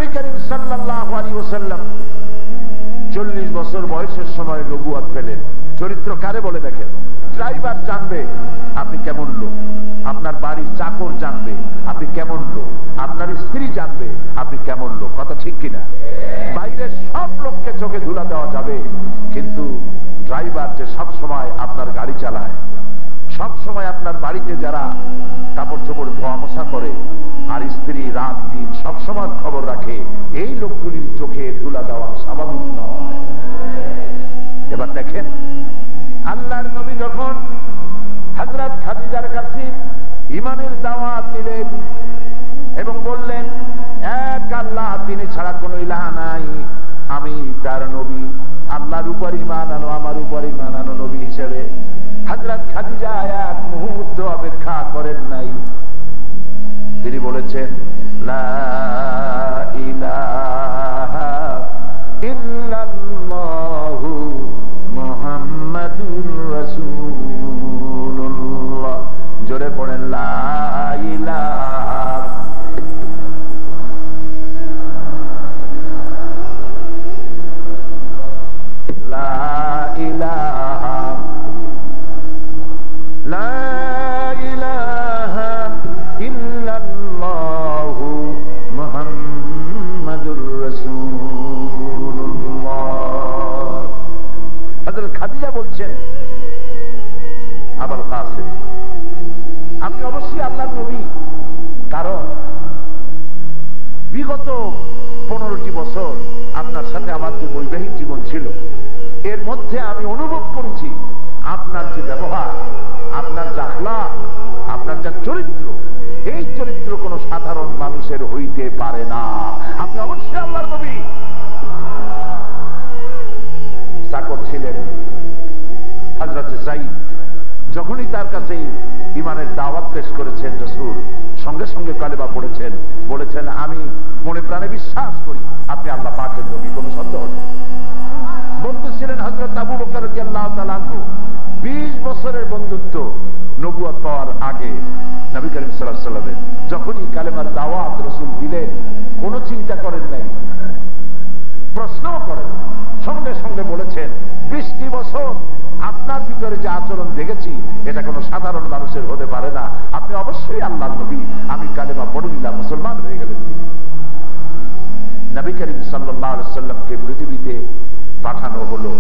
নবী করিম সাল্লাল্লাহু আলাইহি ওয়াসাল্লাম 40 বছর বয়সের সময় নবুয়ত পেলেন। চরিত্র কারে বলে দেখেন? ড্রাইভার জানবে আপনি কেমন লোক, আপনার বাড়ির চাকর জানবে আপনি কেমন লোক, আপনার স্ত্রী জানবে আপনি কেমন লোক। কথা ঠিক কিনা? বাইরের সব লোককে চোখে ধুলা দেওয়া যাবে, কিন্তু ড্রাইভার যে সব সময় আপনার গাড়ি চালায়, সব সময় আপনার বাড়িতে যারা কাপড় চোপড় ধোয়া মোছা করে, আর স্ত্রী রাত দিন সব সময় খবর রাখে, এই লোকগুলির চোখে ধুলা দেওয়া স্বাভাবিক নয়। এবার দেখেন, আল্লাহর নবী যখন হযরত খাদিজার কাছে ঈমানের দাওয়াত দিলেন এবং বললেন এক আল্লাহ, তিনি ছাড়া কোনো ইলাহ নাই, আমি তার নবী, আল্লাহর উপর ঈমান আনো, আমার উপর ঈমান আনো নবী হিসেবে। হযরত খাদিজা এক মুহূর্ত অপেক্ষা করেন নাই, তিনি বলেছেন লা ইলাহা ইল্লাল্লাহু মুহাম্মাদুর রাসূলুল্লাহ। জোরে পড়েন লা ইলাহা। লা ইলাহা লা ইলাহা ইল্লাল্লাহু মুহাম্মাদুর রাসূলুল্লাহ। হযরত খাদিজা বলছেন, আবুল কাসিম, আপনি অবশ্যই আল্লাহর নবী, কারণ বিগত 15টি বছর আপনার সাথে আমার যে বৈবাহিক জীবন ছিল, এর মধ্যে আমি অনুভব করেছি আপনার যে ব্যবহার, আপনার যে আখলাক, আপনার যা চরিত্র, এই চরিত্র কোনো সাধারণ মানুষের হইতে পারে না। আপনি অবশ্যই আল্লাহর নবী। চাকর ছিলেন হযরত যায়েদ, যখনই তার কাছে ঈমানের দাওয়াত পেশ করেছেন রাসূল, সঙ্গে সঙ্গে কালেমা পড়েছেন, বলেছেন আমি মনে প্রাণে বিশ্বাস করি আপনি আল্লাহ পাকের নবী, কোনো সন্দেহ নেই। বন্ধু ছিলেন হযরত আবু বকর রাদিয়াল্লাহু তাআলা আনহু, 20 বছরের বন্ধুত্ব নবুয়ত পাওয়ার আগে নবী করিম সাল্লাল্লাহু আলাইহি ওয়াসাল্লামের। যখনই কালেমার দাওয়াত রাসূল দিলেন, কোনো চিন্তা করেন নাই, প্রশ্নও করেন, সঙ্গে সঙ্গে বলেছেন 20টি বছর আপনার ভিতরে যে আচরণ দেখেছি, এটা কোনো সাধারণ মানুষের হতে পারে না, আপনি অবশ্যই আল্লাহর নবী। আমি কালেমা পড়ে নিলাম, মুসলমান হয়ে গেলেন তিনি। নবী করিম সাল্লাল্লাহু আলাইহি ওয়াসাল্লামকে পৃথিবীতে পাঠানো হলো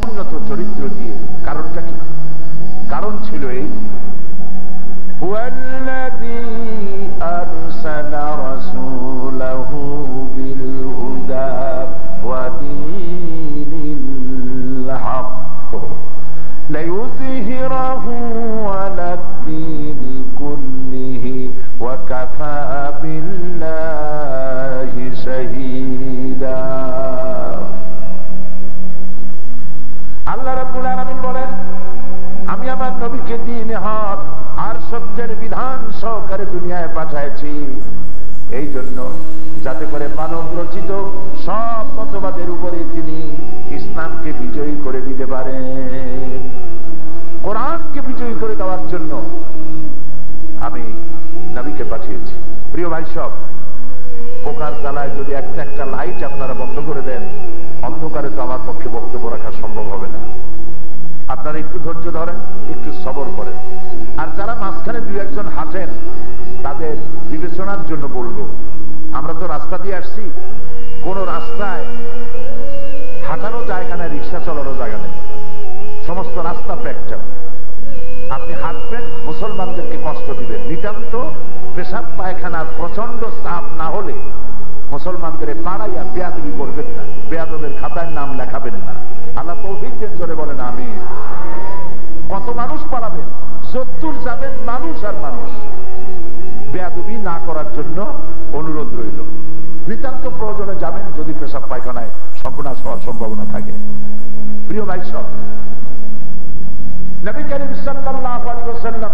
উন্নত চরিত্র দিয়ে। কারণটা কি? কারণ ছিল এই, হুয়াল্লাযী আরসালা রাসূলাহু বিল হুদা ওয়া দীনিল হক লিইয়ুযহিরাহু আলাদ দীনি কুল্লিহি ওয়া কাফা বিল্লাহি শাহীদা। আল্লাহ রাব্বুল আলামিন বলেন, আমি আমার নবীকে দ্বীন হক আর সত্যের বিধান সহকারে দুনিয়ায় পাঠাইছি, এই জন্য যাতে করে মানব রচিত সব মতবাদের উপরে তিনি ইসলামকে বিজয়ী করে দিতে পারেন। কোরআনকে বিজয়ী করে দেওয়ার জন্য আমি নবীকে পাঠিয়েছি। প্রিয় ভাই সব, পোকার জ্বালায় যদি একটা একটা লাইট আপনারা বন্ধ করে দেন, অন্ধকারে তো আমার পক্ষে বক্তব্য রাখা সম্ভব হবে না। আপনারা একটু ধৈর্য ধরেন, একটু সবর করেন। আর যারা মাঝখানে 2-1 জন হাঁটেন, তাদের বিবেচনার জন্য বলবো, আমরা তো রাস্তা দিয়ে আসছি, কোন রাস্তায় হাঁটারও জায়গা নেই, রিক্সা চলারও জায়গা নেই, সমস্ত রাস্তা প্যাকড। আপনি হাঁটবেন, মুসলমানদেরকে কষ্ট দিবেন। নিতান্ত পেশাব পায়খানার প্রচন্ড চাপ না হলে মুসলমানদের পাড়াইয়া বেয়াদবি করবেন না, বেয়াদবের খাতায় নাম লেখাবেন না। আল্লাহ তৌফিক দেন, জোরে বলেন আমিন। কত মানুষ পালাবেন, 70 যাবেন মানুষ আর মানুষ। বেয়াদবি না করার জন্য অনুরোধ রইল। নিতান্ত প্রয়োজনে যাবেন যদি পেশাব পায়খানায় সর্বনাশ হওয়ার সম্ভাবনা থাকে। প্রিয় ভাই সব, নবী করিম সাল্লাল্লাহু আলাইহি ওয়াসাল্লাম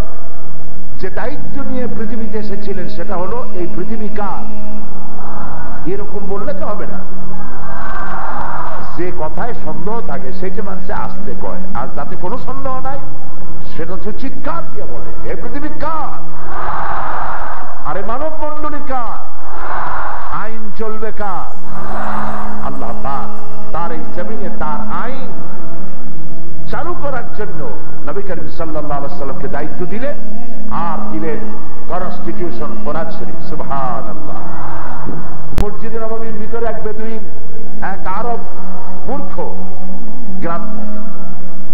যে দায়িত্ব নিয়ে পৃথিবীতে এসেছিলেন, সেটা হলো এই পৃথিবী কার। এরকম বললে তো হবে না, যে কথায় সন্দেহ থাকে সেটা মানুষে আসতে কয়, আর যাতে কোনো সন্দেহ নাই সেটা হচ্ছে চিৎকার দিয়ে বলে, এই পৃথিবী কার, আরে মানব মন্ডলী কার। আইন চলবে কার? আল্লাহ পাক তার এই জমিনে তার আইন চালু করার জন্য নবী করিম সাল্লাল্লাহু আলাইহি ওয়াসাল্লামকে দায়িত্ব দিলেন, আর দিলেন কনস্টিটিউশন কোরআন শরীফ। সুবহানাল্লাহ। মসজিদে নববীর ভিতরে এক বেদুইন, এক আরব মূর্খ গ্রাম্য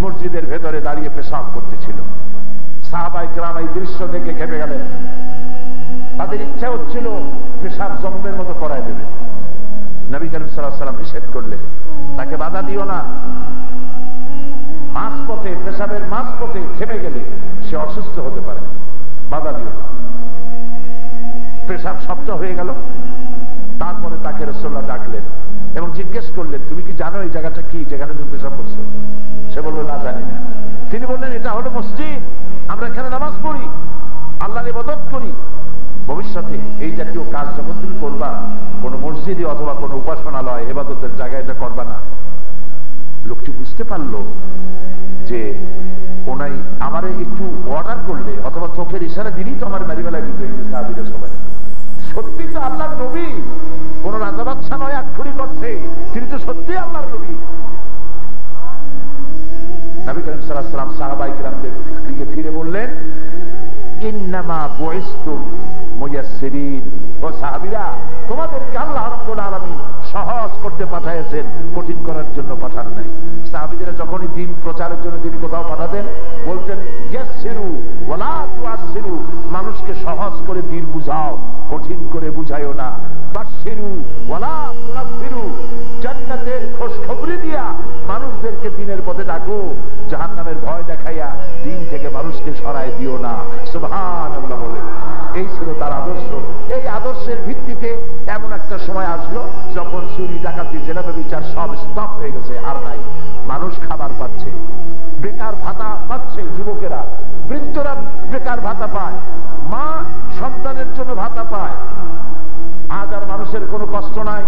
মসজিদের ভেতরে দাঁড়িয়ে পেশাব করতেছিল। সাহাবায়ে কেরাম এই দৃশ্য দেখে খেপে গেলেন। তাদের ইচ্ছা হচ্ছিল পেশাব জম্মের মতো করায় দেবে। নবী করিম সাল্লাল্লাহু আলাইহি ওয়াসাল্লাম নিষেধ করলেন, তাকে বাধা দিও না। মাঝপথে, পেশাবের মাঝপথে থেমে গেলে সে অসুস্থ হতে পারে, বাধা দিও না। পেশাব শব্দ হয়ে গেল। তারপরে তাকে রাসূলুল্লাহ ডাকলেন এবং জিজ্ঞেস করলেন, তুমি কি জানো এই জায়গাটা কি, যেখানে তুমি পেশাব করছো? সে বলল, না জানি না। তিনি বললেন, এটা হলো মসজিদ, আমরা এখানে নামাজ পড়ি, আল্লাহর ইবাদত করি। ভবিষ্যতে এই জাতীয় কাজ যখন তুমি করবা, কোন মসজিদে অথবা কোন উপাসনালয় ইবাদতের জায়গায় এটা করবা না। লোকটি বুঝতে পারলো যে ওনাই আমারে একটু অর্ডার করলে অথবা চোখের ইশারা দিলেই তো আমার মেরিবেলায় দিতে হয়েছে। সাহাবীরা সবাই সত্যি তো আল্লাহর নবী, কোন রাজা বাদশা নয় আক্ষরিক অর্থে, তিনি তো সত্যি আল্লাহর নবী। নবী করিম সাল্লাল্লাহু আলাইহি ওয়াসাল্লাম সাহাবায়ে কিরামদের দিকে ফিরে বললেন, ইন্নামা বুইসতুম মুয়াসসিরিন। ও সাহাবীরা, তোমাদেরকে আল্লাহ রাব্বুল আলামিন সহজ করতে পাঠিয়েছেন, কঠিন করার জন্য পাঠান নাই। সাহাবীরা যখনই দিন প্রচারের জন্য তিনি কোথাও পাঠাতেন, বলতেন ইয়াসসিরু ওয়ালা তুআসসিরু, মানুষকে সহজ করে দিন বুঝাও, কঠিন করে বুঝাইও না। বাশশিরু ওয়ালা তুনাফিরু, জান্নাতের খোঁজখবরি দিয়া মানুষদেরকে দিনের পথে ডাকো, জাহান্নামের ভয় দেখাইয়া দিন থেকে মানুষকে সরায় দিও না। সুবহানাল্লাহ বলেন। এই ছিল তার আদর্শ। এই আদর্শের ভিত্তিতে এমন একটা সময় আসলো যখন চুরি, ডাকাতি, জেনা, ব্যভিচার সব স্টপ হয়ে গেছে, আর নাই। মানুষ খাবার পাচ্ছে, বেকার ভাতা পাচ্ছে যুবকেরা, বৃদ্ধরা বেকার ভাতা পায়, মা সন্তানের জন্য ভাতা পায়। আজ আর মানুষের কোনো কষ্ট নাই,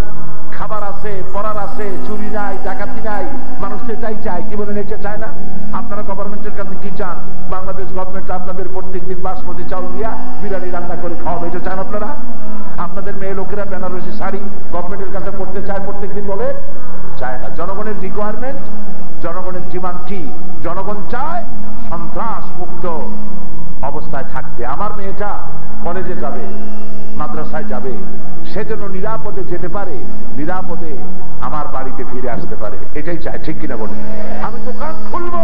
খাবার আছে, পড়ার আছে, চুরি নাই, ডাকাতি নাই। মানুষ এটাই চায়, কি বলেন? এটা চায় না? আপনারা গভর্নমেন্টের কাছে কি চান? বাংলাদেশ গভর্নমেন্ট আপনাদের প্রত্যেকদিন বাসমতি চাউল দিয়া বিরিয়ানি রান্না করে খাওয়াবে, এটা চান আপনারা? আপনাদের মেয়ে লোকেরা বেনারসি শাড়ি গভর্নমেন্টের কাছে পড়তে চায় প্রত্যেকদিন, বলে? চায় না। জনগণের রিকোয়ারমেন্ট, জনগণের ডিমান্ড কি? জনগণ চায় সন্ত্রাস মুক্ত অবস্থায় থাকতে। আমার মেয়েটা কলেজে যাবে, মাদ্রাসায় যাবে, সে যেন নিরাপদে যেতে পারে, নিরাপদে আমার বাড়িতে ফিরে আসতে পারে, এটাই চায়। ঠিক কিনা বলে? আমি দোকান খুলবো,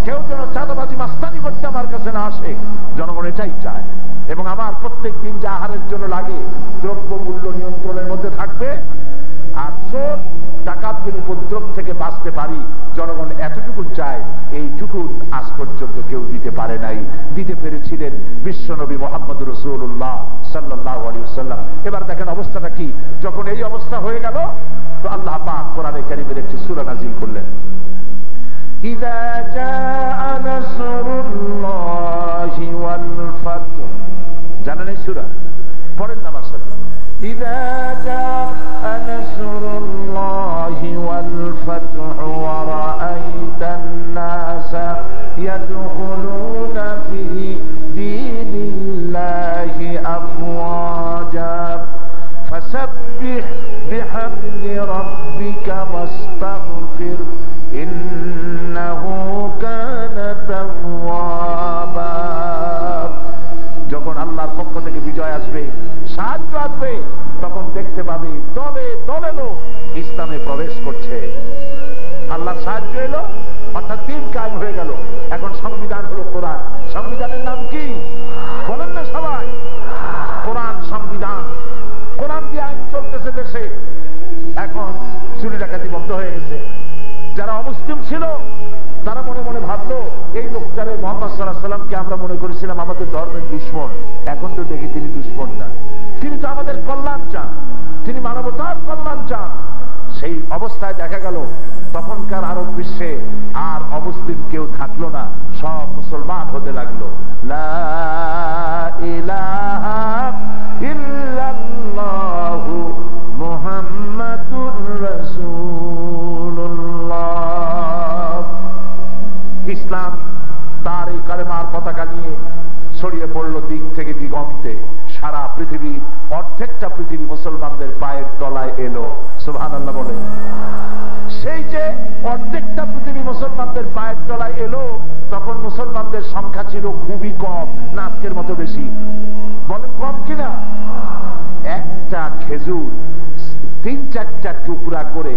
কেউ যেন চাঁদাবাজি মাস্তানি করতে আমার কাছে না আসে, জনগণ এটাই চায়। এবং আমার প্রত্যেক দিন যা আহারের জন্য লাগে, দ্রব্য মূল্য নিয়ন্ত্রণের মধ্যে থাকবে, আর চোর ডাকাতের উপদ্রব থেকে বাঁচতে পারি, জনগণ এতটুকু চায়। এইটুকু আজ পর্যন্ত কেউ দিতে পারে নাই, দিতে পেরেছিলেন বিশ্বনবী মুহাম্মদ রাসূলুল্লাহ সাল্লাল্লাহু আলাইহি ওয়াসাল্লাম। এবার দেখেন অবস্থাটা কি। যখন এই অবস্থা হয়ে গেল, তো আল্লাহ পাক কোরআনে কারীমের একটি সূরা নাযিল করলেন, ইযা জাআ নাসরুল্লাহি ওয়াল ফাত। জানেন এই সূরা? পড়েন না আমার সাথে। ইযা জাআ নাসরুল্লাহি ওয়াল ফাতহু ওয়া রাআইতান নাসা ইয়াদখুলুনা ফি দীনিল্লাহি আফওয়াজা ফাসাব্বিহ বিহামদি রাব্বিকা ওয়াস্তাগফির ইন্নাহু কানা তাওয়াবা। যখন আল্লাহর পক্ষ থেকে বিজয় আসবে, সাহায্য আসবে, তখন দেখতে পাবে দলে দলে লোক ইসলামে প্রবেশ করছে। আল্লাহর সাহায্য এলো, অর্থাৎ দিন কায়েম হয়ে গেল। এখন সংবিধান হলো কোরআন। সংবিধানের নাম কি বলেন না সবাই? কোরআন সংবিধান। কোরআন দিয়ে আইন চলতেছে দেশে। এখন চুরি ডাকাতি বন্ধ হয়ে গেছে। যারা অমুসলিম ছিল তারা মনে মনে ভাবলো, এই লোকটারে মুহাম্মদ সাল্লাল্লাহু আলাইহি ওয়াসাল্লামকে আমরা মনে করেছিলাম আমাদের ধর্মের দুশমন, এখন তো দেখি তিনি দুশমন না, তিনি তো আমাদের কল্যাণ চান, তিনি মানবতার কল্যাণ চান। সেই অবস্থায় দেখা গেল তখনকার আরব বিশ্বে আর অমুসলিম কেউ থাকলো না, সব মুসলমান হতে লাগলো। লা ইলাহা ইল্লাল্লাহু মুহাম্মাদুর রাসূলুল্লাহ। ইসলাম তার এই কালেমার পতাকা নিয়ে ছড়িয়ে পড়লো দিক থেকে দিগন্তে। সারা পৃথিবীর অর্ধেকটা পৃথিবী মুসলমানদের পায়ের তলায় এলো। সুবহানাল্লাহ বলে। সেই যে অর্ধেকটা পৃথিবী মুসলমানদের পায়ের তলায় এলো, তখন মুসলমানদের সংখ্যা ছিল খুবই কম, না আজকের মতো বেশি? বলেন কম কিনা? একটা খেজুর 3-4টা টুকরা করে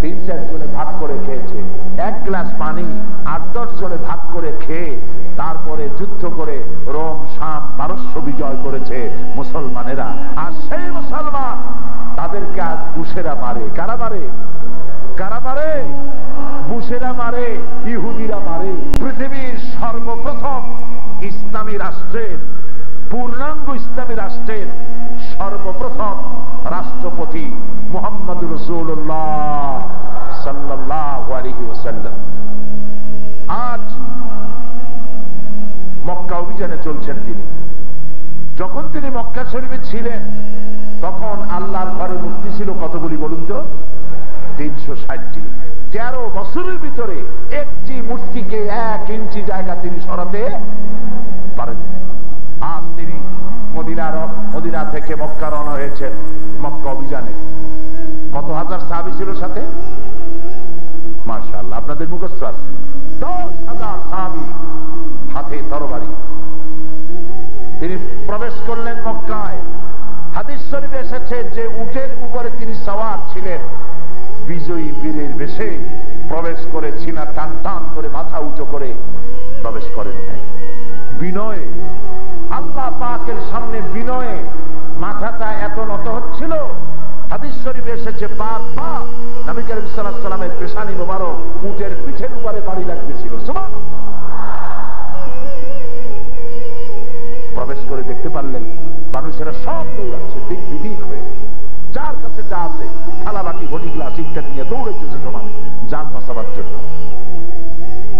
3-4 জনে ভাগ করে খেয়েছে। এক গ্লাস পানি 8-10 জনে ভাগ করে খেয়ে তারপরে যুদ্ধ করে রোম, শাম, পারস্য বিজয় করেছে মুসলমানেরা। আর সেই মুসলমান তাদেরকে আজ বুশেরা মারে। কারা মারে? কারা মারে? বুশেরা মারে, ইহুদিরা মারে। পৃথিবীর সর্বপ্রথম ইসলামী রাষ্ট্রের, পূর্ণাঙ্গ ইসলামী রাষ্ট্রের সর্বপ্রথম রাষ্ট্রপতি মুহাম্মদুর রাসূলুল্লাহ সাল্লাল্লাহু আলাইহি ওয়াসাল্লাম আজ মক্কা অভিযানে চলছেন তিনি। যখন তিনি মক্কা শরীফে ছিলেন তখন আল্লাহর ঘরে মূর্তি ছিল কতগুলি বলুন তো? 360টি। 13 বছরের ভিতরে একটি মূর্তিকে 1 ইঞ্চি জায়গা তিনি সরাতে পারেন। আজ তিনি মদিনা থেকে মক্কা রওনা হয়েছেন মক্কা অভিযানে। কত হাজার সাহাবী ছিল সাথে? মাশাআল্লাহ, আপনাদের মুখস্থ আছে। 10,000 সাহাবী, হাতে তরবারি। তিনি প্রবেশ করলেন মক্কায়। হাদিস শরীফে এসেছে যে উটের উপরে তিনি সওয়ার ছিলেন, বিজয়ী বীরের বেশে প্রবেশ করে সিনা টান টান করে মাথা উঁচু করে প্রবেশ করেন নাই। বিনয়ে, আল্লাহ পাকের সামনে বিনয়ে মাথাটা এত নত হচ্ছিল, হাদিস শরীফে এসেছে বারবার নবী করিম সাল্লাল্লাহু আলাইহি ওয়াসাল্লামের পেশানি মোবারক উটের পিঠের উপরে বাড়ি লাগতেছিল। সুবহানাল্লাহ। প্রবেশ করে দেখতে পারলেন মানুষেরা সব দৌড়াচ্ছে দিক বিদিক হয়ে, যার কাছে যা আছে থালা বাটি ঘটি গ্লাস ইত্যাদি নিয়ে দৌড়াইতেছে সমানে জান বাঁচাবার জন্য।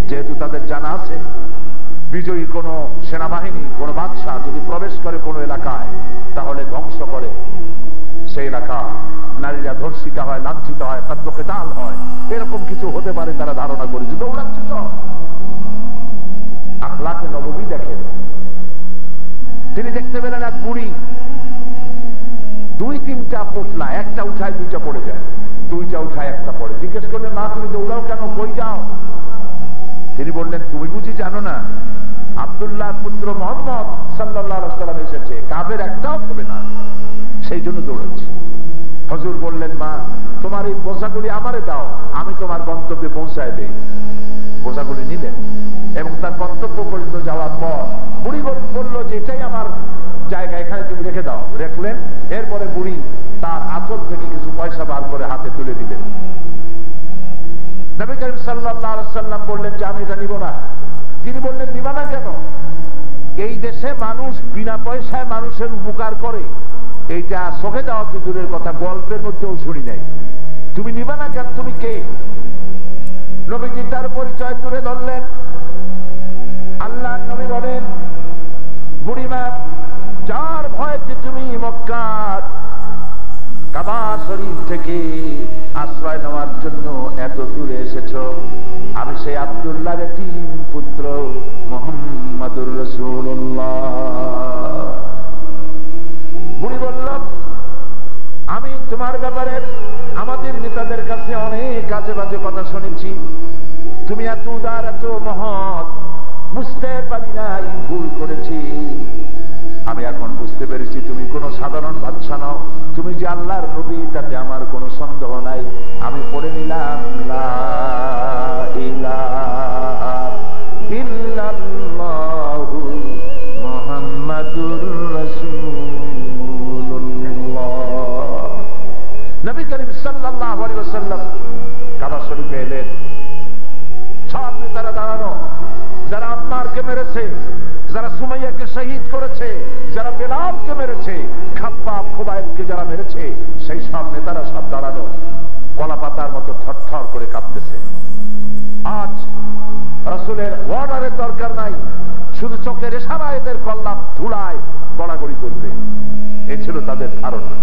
যেহেতু তাদের জানা আছে বিজয়ী কোন সেনাবাহিনী, কোন বাদশাহ যদি প্রবেশ করে কোন এলাকায় তাহলে ধ্বংস করে সেই এলাকা, নারীরা ধর্ষিত হয়, লাঞ্ছিত হয়, কাত্তকেতাল হয়, এরকম কিছু হতে পারে তারা ধারণা করেছে, দৌড়াচ্ছে সব। আখলাকে নববী দেখেন। তিনি দেখতে পেলেন এক বুড়ি 2-3টা পোটলা, একটা উঠায় 2টা পড়ে যায়, 2টা উঠায় একটা পড়ে। জিজ্ঞেস করলেন মা তুমি দৌড়াও কেন, কই যাও? তিনি বললেন তুমি বুঝি জানো না আব্দুল্লাহ পুত্র মুহাম্মদ সাল্লাল্লাহু আলাইহি ওয়াসাল্লাম এসেছে, কাবের একটাও হবে না, সেই জন্য দৌড়াচ্ছি। হুজুর বললেন মা তোমার এই বোঝাগুলি আমারে দাও, আমি তোমার গন্তব্যে পৌঁছায় দেই। বোঝাগুলি নিলেন এবং তার গন্তব্য পর্যন্ত যাওয়ার পর বুড়ি বলল যে এটাই আমার জায়গা, এখানে তুমি রেখে দাও। রাখলেন। এরপরে বুড়ি তার আঁচল থেকে কিছু পয়সা বার করে হাতে তুলে দিলেন। নবী করিম সাল্লাল্লাহু আলাইহি ওয়াসাল্লাম বললেন যে আমি এটা নিব না। তিনি বললেন নিবা না কেন? এই দেশে মানুষ বিনা পয়সায় মানুষের উপকার করে, এইটা চোখে দেওয়া তো দূরের কথা, গল্পের মধ্যেও শুনি নাই। তুমি নিবা না কেন? তুমি কে? নবীজি তার পরিচয় তুলে ধরলেন। আল্লাহর নবী বলেন বুড়িমা যার ভয়তে তুমি মক্কার কাবা শরীফ থেকে আশ্রয় নেওয়ার জন্য এত দূরে এসেছো, আমি সেই আব্দুল্লাহর এতিম পুত্র মুহাম্মদুর রাসূলুল্লাহ। বুড়ি বলল আমি তোমার ব্যাপারে আমাদের নেতাদের কাছে অনেক কাজে বাজে কথা শুনেছি, তুমি এত উদার, এত মহৎ, বুঝতে পারি নাই, ভুল করেছি। আমি এখন বুঝতে পেরেছি তুমি কোনো সাধারণ বাদশা নও, তুমি যে আল্লাহর নবী তাতে আমার কোনো সন্দেহ নাই। আমি পড়ে নিলাম লা ইলাহা ইল্লাল্লাহু মুহাম্মাদুর রাসূলুল্লাহ। নবী করিম সাল্লাল্লাহু আলাইহি ওয়াসাল্লাম কাবা শরীফে এলেন। সব নেতারা দাঁড়ানো, যারা আম্মারকে মেরেছে, যারা সুমাইয়াকে শহীদ করেছে, যারা বেলালকে মেরেছে, খাব্বাব খুবাইবকে যারা মেরেছে, সেই সব নেতারা সব দাঁড়ানো, কলা পাতার মতো থরথর করে কাঁপতেছে। আজ রাসূলের ওয়ার্ডারের দরকার নাই, শুধু চোখের ইশারায় এদের কল্লাম ধুলায় গড়াগড়ি করবে, এ ছিল তাদের ধারণা।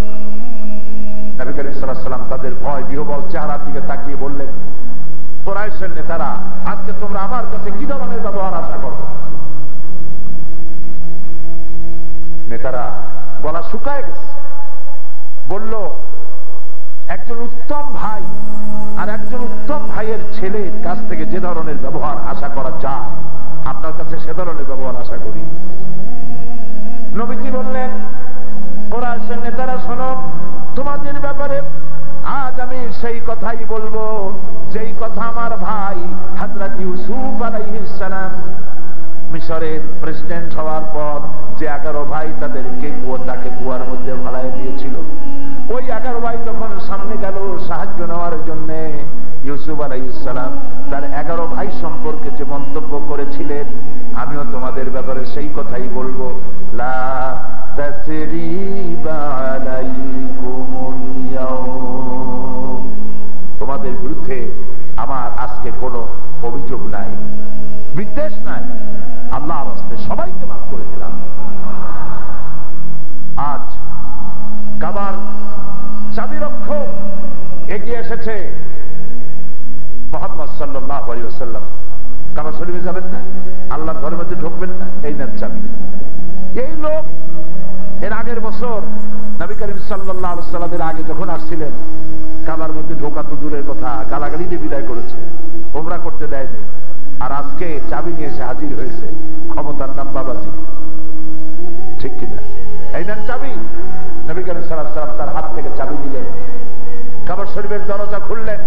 নবী করিম সাল্লাল্লাহু আলাইহি ওয়াসাল্লাম তাদের ভয় বিহ্বল চেহারার দিকে তাকিয়ে বললেন কুরাইশের নেতারা আজকে তোমরা আমার কাছে কি ধরনের ব্যবহার আশা করো? নেতারা গলা শুকায় গেছে, বলল একজন উত্তম ভাই আর একজন উত্তম ভাইয়ের ছেলের কাছ থেকে যে ধরনের ব্যবহার আশা করা যায়, আপনার কাছে সে ধরনের ব্যবহার আশা করি। নবীজি বললেন, কুরাইশের নেতারা শোনো, তোমাদের ব্যাপারে আজ আমি সেই কথাই বলবো যেই কথা আমার ভাই হযরত ইউসুফ আলাইহিস সালাম মিশরের প্রেসিডেন্ট হওয়ার পর যে 11 ভাই তাদেরকে কুয়ার মধ্যে ফেলায় দিয়েছিল, ওই 11 ভাই যখন সামনে গেল সাহায্য নেওয়ার জন্য, ইউসুফ আলাইহিস সালাম তার 11 ভাই সম্পর্কে যে মন্তব্য করেছিলেন, আমিও তোমাদের ব্যাপারে সেই কথাই বলবো। লা তাসরিবা আলাইকুমুল ইয়াউম, তোমাদের বিরুদ্ধে আমার আজকে কোনো অভিযোগ নাই, বিদ্বেষ নাই, আল্লাহর রাস্তায় সবাইকে মাফ করে দিলাম। আজ কাবার চাবিরক্ষক এগিয়ে এসেছে মুহাম্মদ সাল্লাল্লাহু আলাইহি ওয়াসাল্লাম। কাবা শরীফে যাবেন না, আল্লাহর ঘরের মধ্যে ঢুকবেন না, এই নেন চাবি। এই লোক এর আগের বছর নবী করিম সাল্লাল্লাহু আলাইহি ওয়াসাল্লামের আগে যখন আসছিলেন, কাবার মধ্যে ঢোকা তো দূরের কথা, গালাগালি দিয়ে বিদায় করেছে, ওমরা করতে দেয়নি। আর আজকে চাবি নিয়ে এসে হাজির হয়েছে, ক্ষমতার নাম বাবাজি, ঠিক কিনা? এই নেন চাবি। নবী করিম সাল্লাল্লাহু আলাইহি ওয়াসাল্লাম তার হাত থেকে চাবি দিলেন, কাবা শরীফের দরজা খুললেন।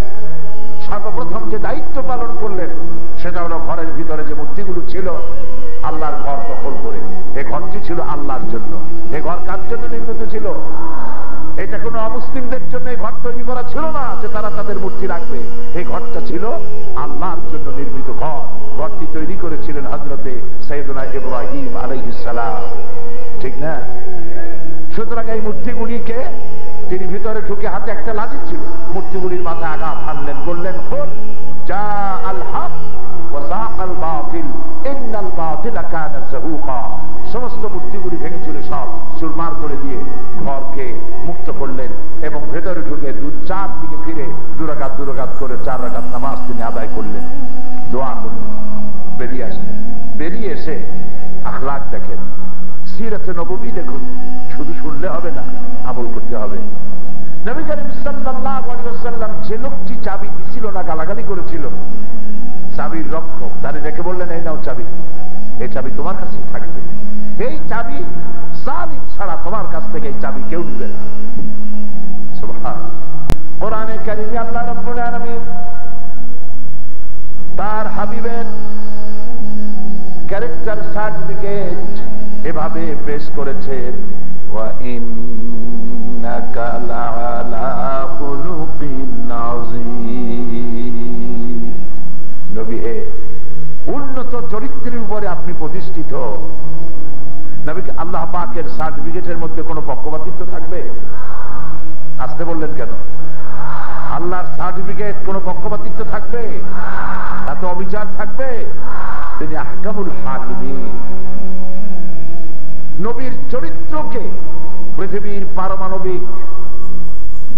সর্বপ্রথম যে দায়িত্ব পালন করলেন সেটা হলো ঘরের ভিতরে যে মূর্তিগুলো ছিল, আল্লাহর ঘর দখল করে, এই ঘরটি ছিল আল্লাহর জন্য। এই ঘর কার জন্য নির্মিত ছিল? এটা কোনো অমুসলিমদের জন্য এই ঘর তৈরি করা ছিল না যে তারা তাদের মূর্তি রাখবে। এই ঘরটা ছিল আল্লাহর জন্য নির্মিত ঘর। ঘরটি তৈরি করেছিলেন হযরতে সাইয়েদুনা ইব্রাহিম আলাইহিস সালাম, ঠিক না? সুতরাং এই মূর্তিগুলিকে তিনি ভিতরে ঢুকে, হাতে একটা লাঠি ছিল, মূর্তিগুলির মাথায় আঘাত হানলেন, বললেন কুল জা আল হক ওয়া যাকাল বাতিল ইন্নাল বাতিলা কানা যাহুকা। সমস্ত মূর্তিগুলি ভেঙে চুরে সব চুরমার করে দিয়ে ঘরকে মুক্ত করলেন এবং ভেতরে ঢুকে চার দিকে ফিরে দুরাকাত করে 4 রাকাত নামাজ তিনি আদায় করলেন, দোয়া করলেন, বেরিয়ে আসলেন। বেরিয়ে এসে আখলাক দেখেন, সিরাতে নববী দেখুন, শুধু শুনলে হবে না, আমল করতে হবে। নবী করিম সাল্লাল্লাহু আলাইহি ওয়াসাল্লাম যে লোকটি চাবি দিছিল না, গালাগালি করেছিল, চাবির রক্ষক তারে ডেকে বললেন, এই নাও চাবি, এই চাবি তোমার কাছেই থাকবে। এই চাবি জালিম ছাড়া তোমার কাছ থেকে এই চাবি কেউ নেবে না। সুবহানাল্লাহ। কোরআনে কারিমে আল্লাহ রাব্বুল আলামিন তার হাবিবের ক্যারেক্টার সার্টিফিকেট এভাবে পেশ করেছেন, ওয়া ইন্নাকা লাআলা খুলুকিন আযীম। নবী হে, উন্নত চরিত্রের উপরে আপনি প্রতিষ্ঠিত। নবীকে আল্লাহ পাকের সার্টিফিকেটের মধ্যে কোনো পক্ষপাতিত্ব থাকবে? আসতে বললেন কেন? আল্লাহর সার্টিফিকেট কোনো পক্ষপাতিত্ব থাকবে? তাতে অবিচার থাকবে? তিনি আহকামুল হাকিমিন। নবীর চরিত্রকে পৃথিবীর পারমাণবিক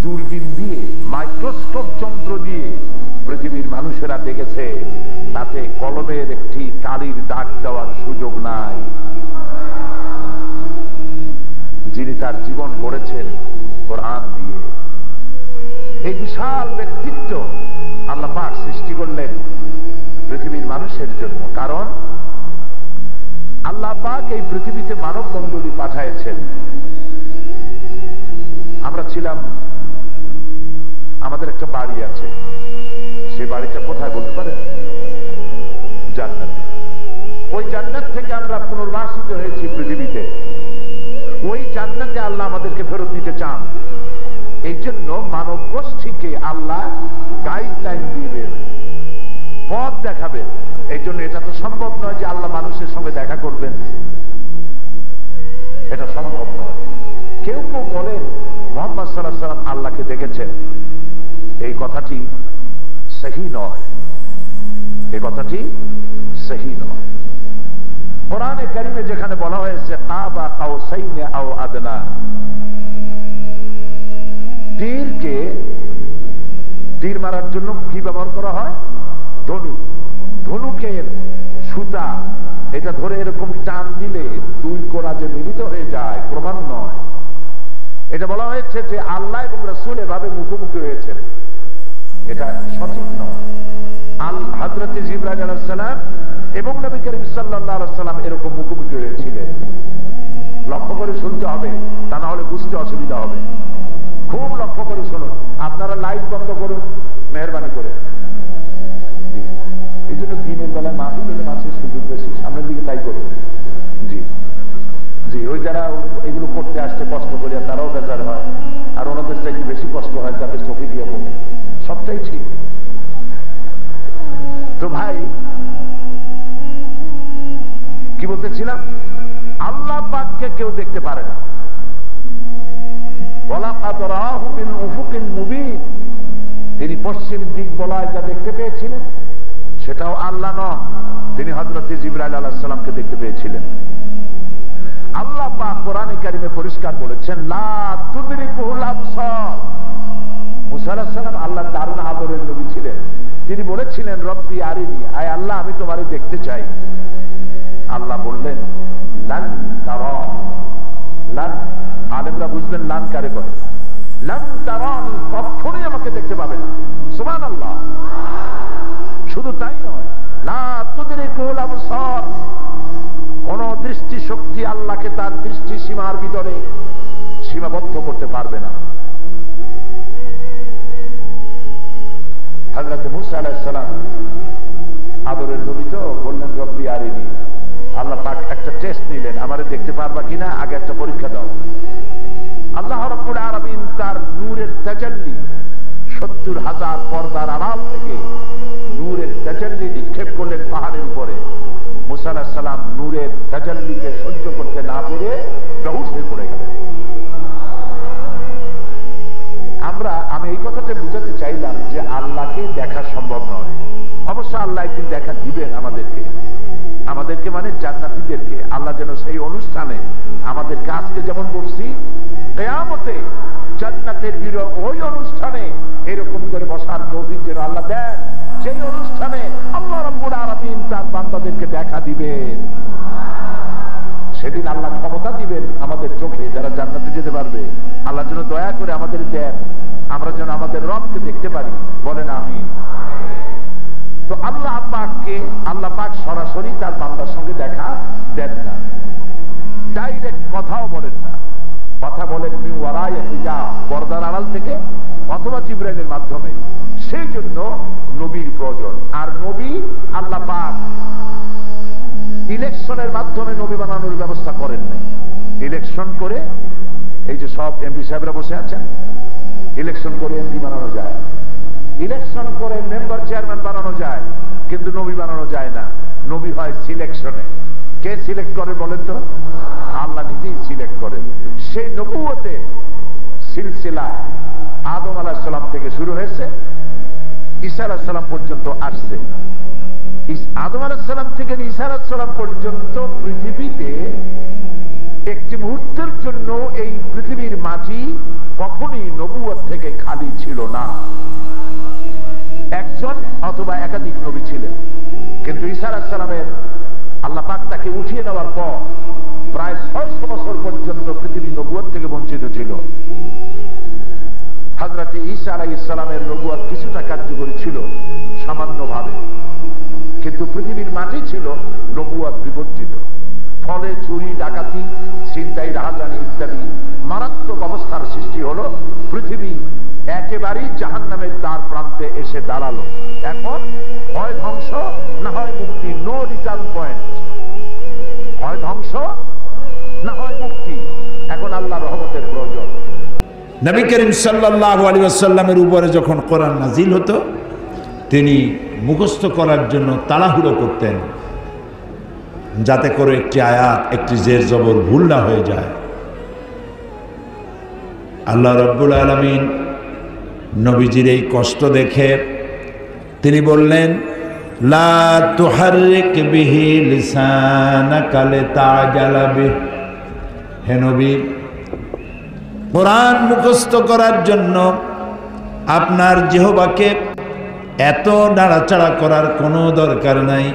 দূরবীন দিয়ে, মাইক্রোস্কোপ যন্ত্র দিয়ে পৃথিবীর মানুষেরা দেখেছে, তাতে কলমের একটি কালির দাগ দেওয়ার সুযোগ নাই। যিনি তার জীবন গড়েছেন কোরআন দিয়ে, এই বিশাল ব্যক্তিত্ব আল্লাহ পাক সৃষ্টি করলেন পৃথিবীর মানুষের জন্য। কারণ আল্লাহ পাক এই পৃথিবীতে মানব মণ্ডলী পাঠাইছেন। আমরা ছিলাম, আমাদের একটা বাড়ি আছে, সেই বাড়িটা কোথায় বলতে পারেন? জান্নাতে। ওই জান্নাত থেকে আমরা পুনর্বাসিত হয়েছি পৃথিবীতে। ওই জান্নাতে আল্লাহ আমাদেরকে ফেরত দিতে চান। এই জন্য মানব গোষ্ঠীকে আল্লাহ গাইডলাইন দিবেন, পথ দেখাবেন। এই জন্য এটা তো সম্ভব নয় যে আল্লাহ মানুষের সঙ্গে দেখা করবেন, এটা সম্ভব নয়। কেউ কেউ বলেন মুহাম্মদ সাল্লাল্লাহু আলাইহি ওয়াসাল্লাম আল্লাহকে দেখেছেন, এই কথাটি সহি নয়, এই কথাটি সহি নয়। কোরআনে কারিমে যেখানে বলা হয়েছে কাবা কাউসাইনে আও আদনা, তীরকে তীর মারার জন্য কি ব্যবহার করা হয়? ধনুক। ধনুকের সুতা এটা ধরে এরকম টান দিলে 2 কোণা যে মিলিত হয়ে যায়, প্রমাণ নয়। এটা বলা হয়েছে যে আল্লাহ এবং রাসূল এভাবে মুখোমুখি হয়েছেন, এটা সঠিক নয়। হযরত জিবরাইল আলাইহিস সালাম এবং নবী করিম সাল্লাল্লাহু আলাইহি ওয়াসাল্লাম এরকম মুখোমুখি হয়েছিলেন। লক্ষ্য করে শুনতে হবে, তা না হলে বুঝতে অসুবিধা হবে। খুব লক্ষ্য করে শুনুন। আপনারা লাইট বন্ধ করুন মেহেরবানি করে। এই জন্য দিনের বেলায় মাহফিল হলে মানুষের সুযোগ বেশি, সামনের দিকে তাই করুন। জি জি, ওই যারা এগুলো করতে আসছে কষ্ট করে তারাও বেজার হয়, আর ওনাদের চাইতে বেশি কষ্ট হয় যাদের চোখে গিয়ে পড়ে। সবটাই ঠিক। তো ভাই কি বলতেছিলাম, আল্লাহ পাককে কেউ দেখতে পারে না। তিনি পশ্চিম দিক বলায় যা দেখতে পেয়েছিলেন সেটাও আল্লাহ নন, তিনি হযরত জিবরাইল আলাইহিস সালামকে দেখতে পেয়েছিলেন। আল্লাহ পাক কোরআনে কারিমে পরিষ্কার বলেছেন, লা তুদরিকুল আবসার। মুসা আলাইহিস সালাম আল্লাহর দারুণ আদরের নবী ছিলেন। তিনি বলেছিলেন, রব্বি আরিনি, আয় আল্লাহ আমি তোমারে দেখতে চাই। আল্লাহ বললেন, লান তারানি। লান, আলেমরা বুঝবেন লান কারে করে। লান তারানি, কখনোই আমাকে দেখতে পাবে না। সুবহানাল্লাহ। শুধু তাই নয়, লা তুদরিকুল আবসার, কোন দৃষ্টি শক্তি আল্লাহকে তার দৃষ্টি সীমার ভিতরে সীমাবদ্ধ করতে পারবে না। হযরত মুসা আলাইহিস সালাম আদরের নবী তো বললেন, রব্বি আরিনি। আল্লাহ পাক একটা টেস্ট নিলেন, আমারে দেখতে পারবা কিনা, আগে একটা পরীক্ষা দাও। আল্লাহ রাব্বুল আলামিন তার নূরের তাজাল্লি ৭০,০০০ পর্দার আড়াল থেকে নূরের তাজাল্লি নিক্ষেপ করলেন পাহাড়ের উপরে। মুসা আলাইহিস সালাম নূরের তাজাল্লিকে সহ্য করতে না পেরে বেহুশ হয়ে পড়ে গেলেন। আমি এই কথাটা বুঝাতে চাইলাম যে আল্লাহকে দেখা সম্ভব নয়। অবশ্য আল্লাহ একদিন দেখা দিবেন আমাদেরকে মানে জান্নাতীদেরকে। আল্লাহ যেন সেই অনুষ্ঠানে আমাদেরকে আজকে যেমন বসছি, কিয়ামতে জান্নাতের ওই অনুষ্ঠানে এরকম করে বসার তৌফিক যেন আল্লাহ দেন, সেই অনুষ্ঠানে আল্লাহ রাব্বুল আলামিন তার বান্দাদেরকে দেখা দিবেন। সেদিন আল্লাহ ক্ষমতা দিবেন আমাদের চোখে, যারা জান্নাতে যেতে পারবে। আল্লাহ যেন দয়া করে আমাদের দেন, আমরা যেন আমাদের রবকে দেখতে পারি। বলেন আমিন। তো আল্লাহ পাক সরাসরি তার বান্দার সঙ্গে দেখা দেন না, ডাইরেক্ট কথাও বলেন না। কথা বলেন মিন ওয়ারাই হিজাব, পর্দার আড়াল থেকে, অথবা জিবরাইলের মাধ্যমে। সেই জন্য নবীর প্রয়োজন। আর নবী আল্লাহ পাক ইলেকশনের মাধ্যমে নবী বানানোর ব্যবস্থা করেন নাই। ইলেকশন করে, এই যে সব এমপি সাহেবরা বসে আছেন, ইলেকশন করে এমপি বানানো যায়, ইলেকশন করে মেম্বার চেয়ারম্যান বানানো যায়, কিন্তু নবী বানানো যায় না। নবী হয় সিলেকশনে। কে সিলেক্ট করে বলেন তো? আল্লাহ নিজেই সিলেক্ট করেন। সেই নবুয়তে সিলসিলা আদম আলাইহিস সালাম থেকে শুরু হয়েছে, ঈসা আলাইহিস সালাম পর্যন্ত আসছে। আদম আলাইহিস সালাম থেকে ঈসা আলাইহিস সালাম পর্যন্ত পৃথিবীতে একটি মুহূর্তের জন্য এই পৃথিবীর মাটি কখনোই নবুয়ত থেকে খালি ছিল না। একজন অথবা একাধিক নবী ছিলেন, কিন্তু ঈসা আলাইহিস সালামের আল্লাহ পাক তাকে উঠিয়ে নেওয়ার পর প্রায় ৬০০ বছর পর্যন্ত পৃথিবী নবুয়ত থেকে বঞ্চিত ছিল। হযরত ঈসা আলাইহিস সালামের নবুয়ত কিছুটা কার্যকরী ছিল সামান্যভাবে, কিন্তু পৃথিবীর মাটি ছিল নবুয়ত বিবর্জিত। ফলে চুরি, ডাকাতি, ছিনতাই, রাহাজানি ইত্যাদি মারাত্মক অবস্থার সৃষ্টি হলো। পৃথিবী একেবারেই জাহান্নামের দ্বার প্রান্তে এসে দাঁড়ালো। এখন হয় ধ্বংস না হয় মুক্তি, নো রিটার্ন পয়েন্ট। হয় ধ্বংস না হয় মুক্তি। এখন আল্লাহর রহমতের প্রয়োজন। নবী করিম সাল্লাল্লাহু আলাইহি ওয়াসাল্লামের উপরে যখন কোরআন নাজিল হতো, তিনি মুখস্থ করার জন্য তাড়াহুড়ো করতেন, যাতে করে একটি আয়াত, একটি জের জবর ভুল না হয়ে যায়। আল্লাহ রাব্বুল আলামিন নবীজির এই কষ্ট দেখে তিনি বললেন, লা তুহাররিক বিহি লিসানাকা লিতাজালা বিহি। হে নবী, কোরআন মুখস্থ করার জন্য আপনার জিহ্বাকে এত নাড়াচাড়া করার কোনো দরকার নাই।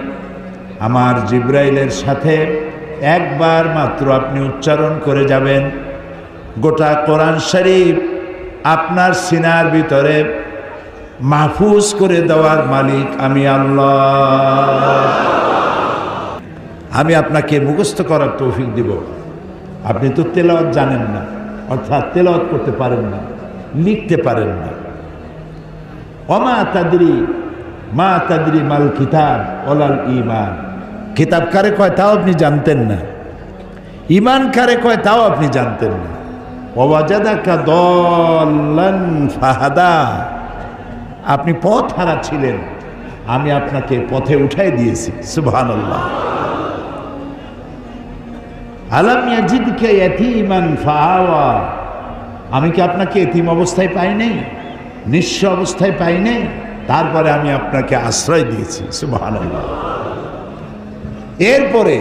আমার জিবরাইলের সাথে একবার মাত্র আপনি উচ্চারণ করে যাবেন, গোটা কোরআন শরীফ আপনার সিনার ভিতরে মাহফুজ করে দেওয়ার মালিক আমি আল্লাহ। আমি আপনাকে মুখস্থ করার তৌফিক দিব। আপনি তো তেলাওয়াত জানেন না, অর্থাৎ তেলাওয়াত করতে পারেন না, লিখতে পারেন না। ওমা তাদরি মা তাদরি মাল কিতাব ওলাল ঈমান। কিতাব কারে কয় তাও আপনি জানতেন না, ঈমান কারে কয় তাও আপনি জানতেন না। ওয়াজাদাকা দাল্লান ফাহাদা। আপনি পথ হারা ছিলেন, আমি আপনাকে পথে উঠাই দিয়েছি। সুবহানাল্লাহ। আলাম ইয়াজিদকা ইয়াতীমান ফাআওয়া। আমি কি আপনাকে এতিম অবস্থায় পাই নাই, নিঃস্ব অবস্থায় পাই নাই? তারপরে আমি আপনাকে আশ্রয় দিয়েছি। সুবহানাল্লাহ। এরপরে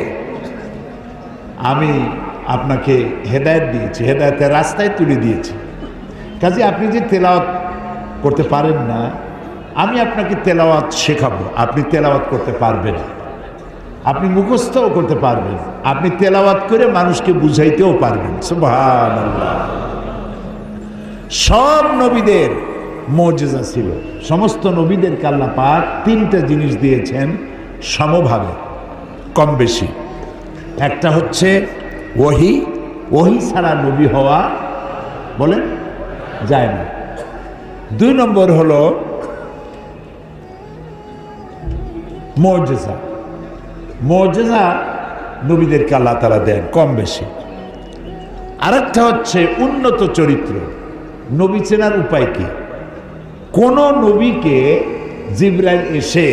আমি আপনাকে হেদায়েত দিয়েছি, হেদায়েতের রাস্তায় তুলে দিয়েছি। কাজে আপনি যে তেলাওয়াত করতে পারেন না, আমি আপনাকে তেলাওয়াত শেখাবো। আপনি তেলাওয়াত করতে পারবেন, আপনি মুখস্থও করতে পারবেন, আপনি তেলাওয়াত করে মানুষকে বুঝাইতেও পারবেন। সুবহানাল্লাহ। সব নবীদের মুজিজা ছিল। সমস্ত নবীদেরকে আল্লাহ পাক তিনটা জিনিস দিয়েছেন সমভাবে, কম বেশি। একটা হচ্ছে ওহী, ওহী ছাড়া নবী হওয়া বলেন যায় না। 2 নম্বর হলো মুজিজা। মুজিজা নবীদেরকে আল্লাহ তাআলা দেন কম বেশি। আরেকটা হচ্ছে উন্নত চরিত্র। নবী চেনার উপায় কি? কোন নবীকে জিবরাইল এসে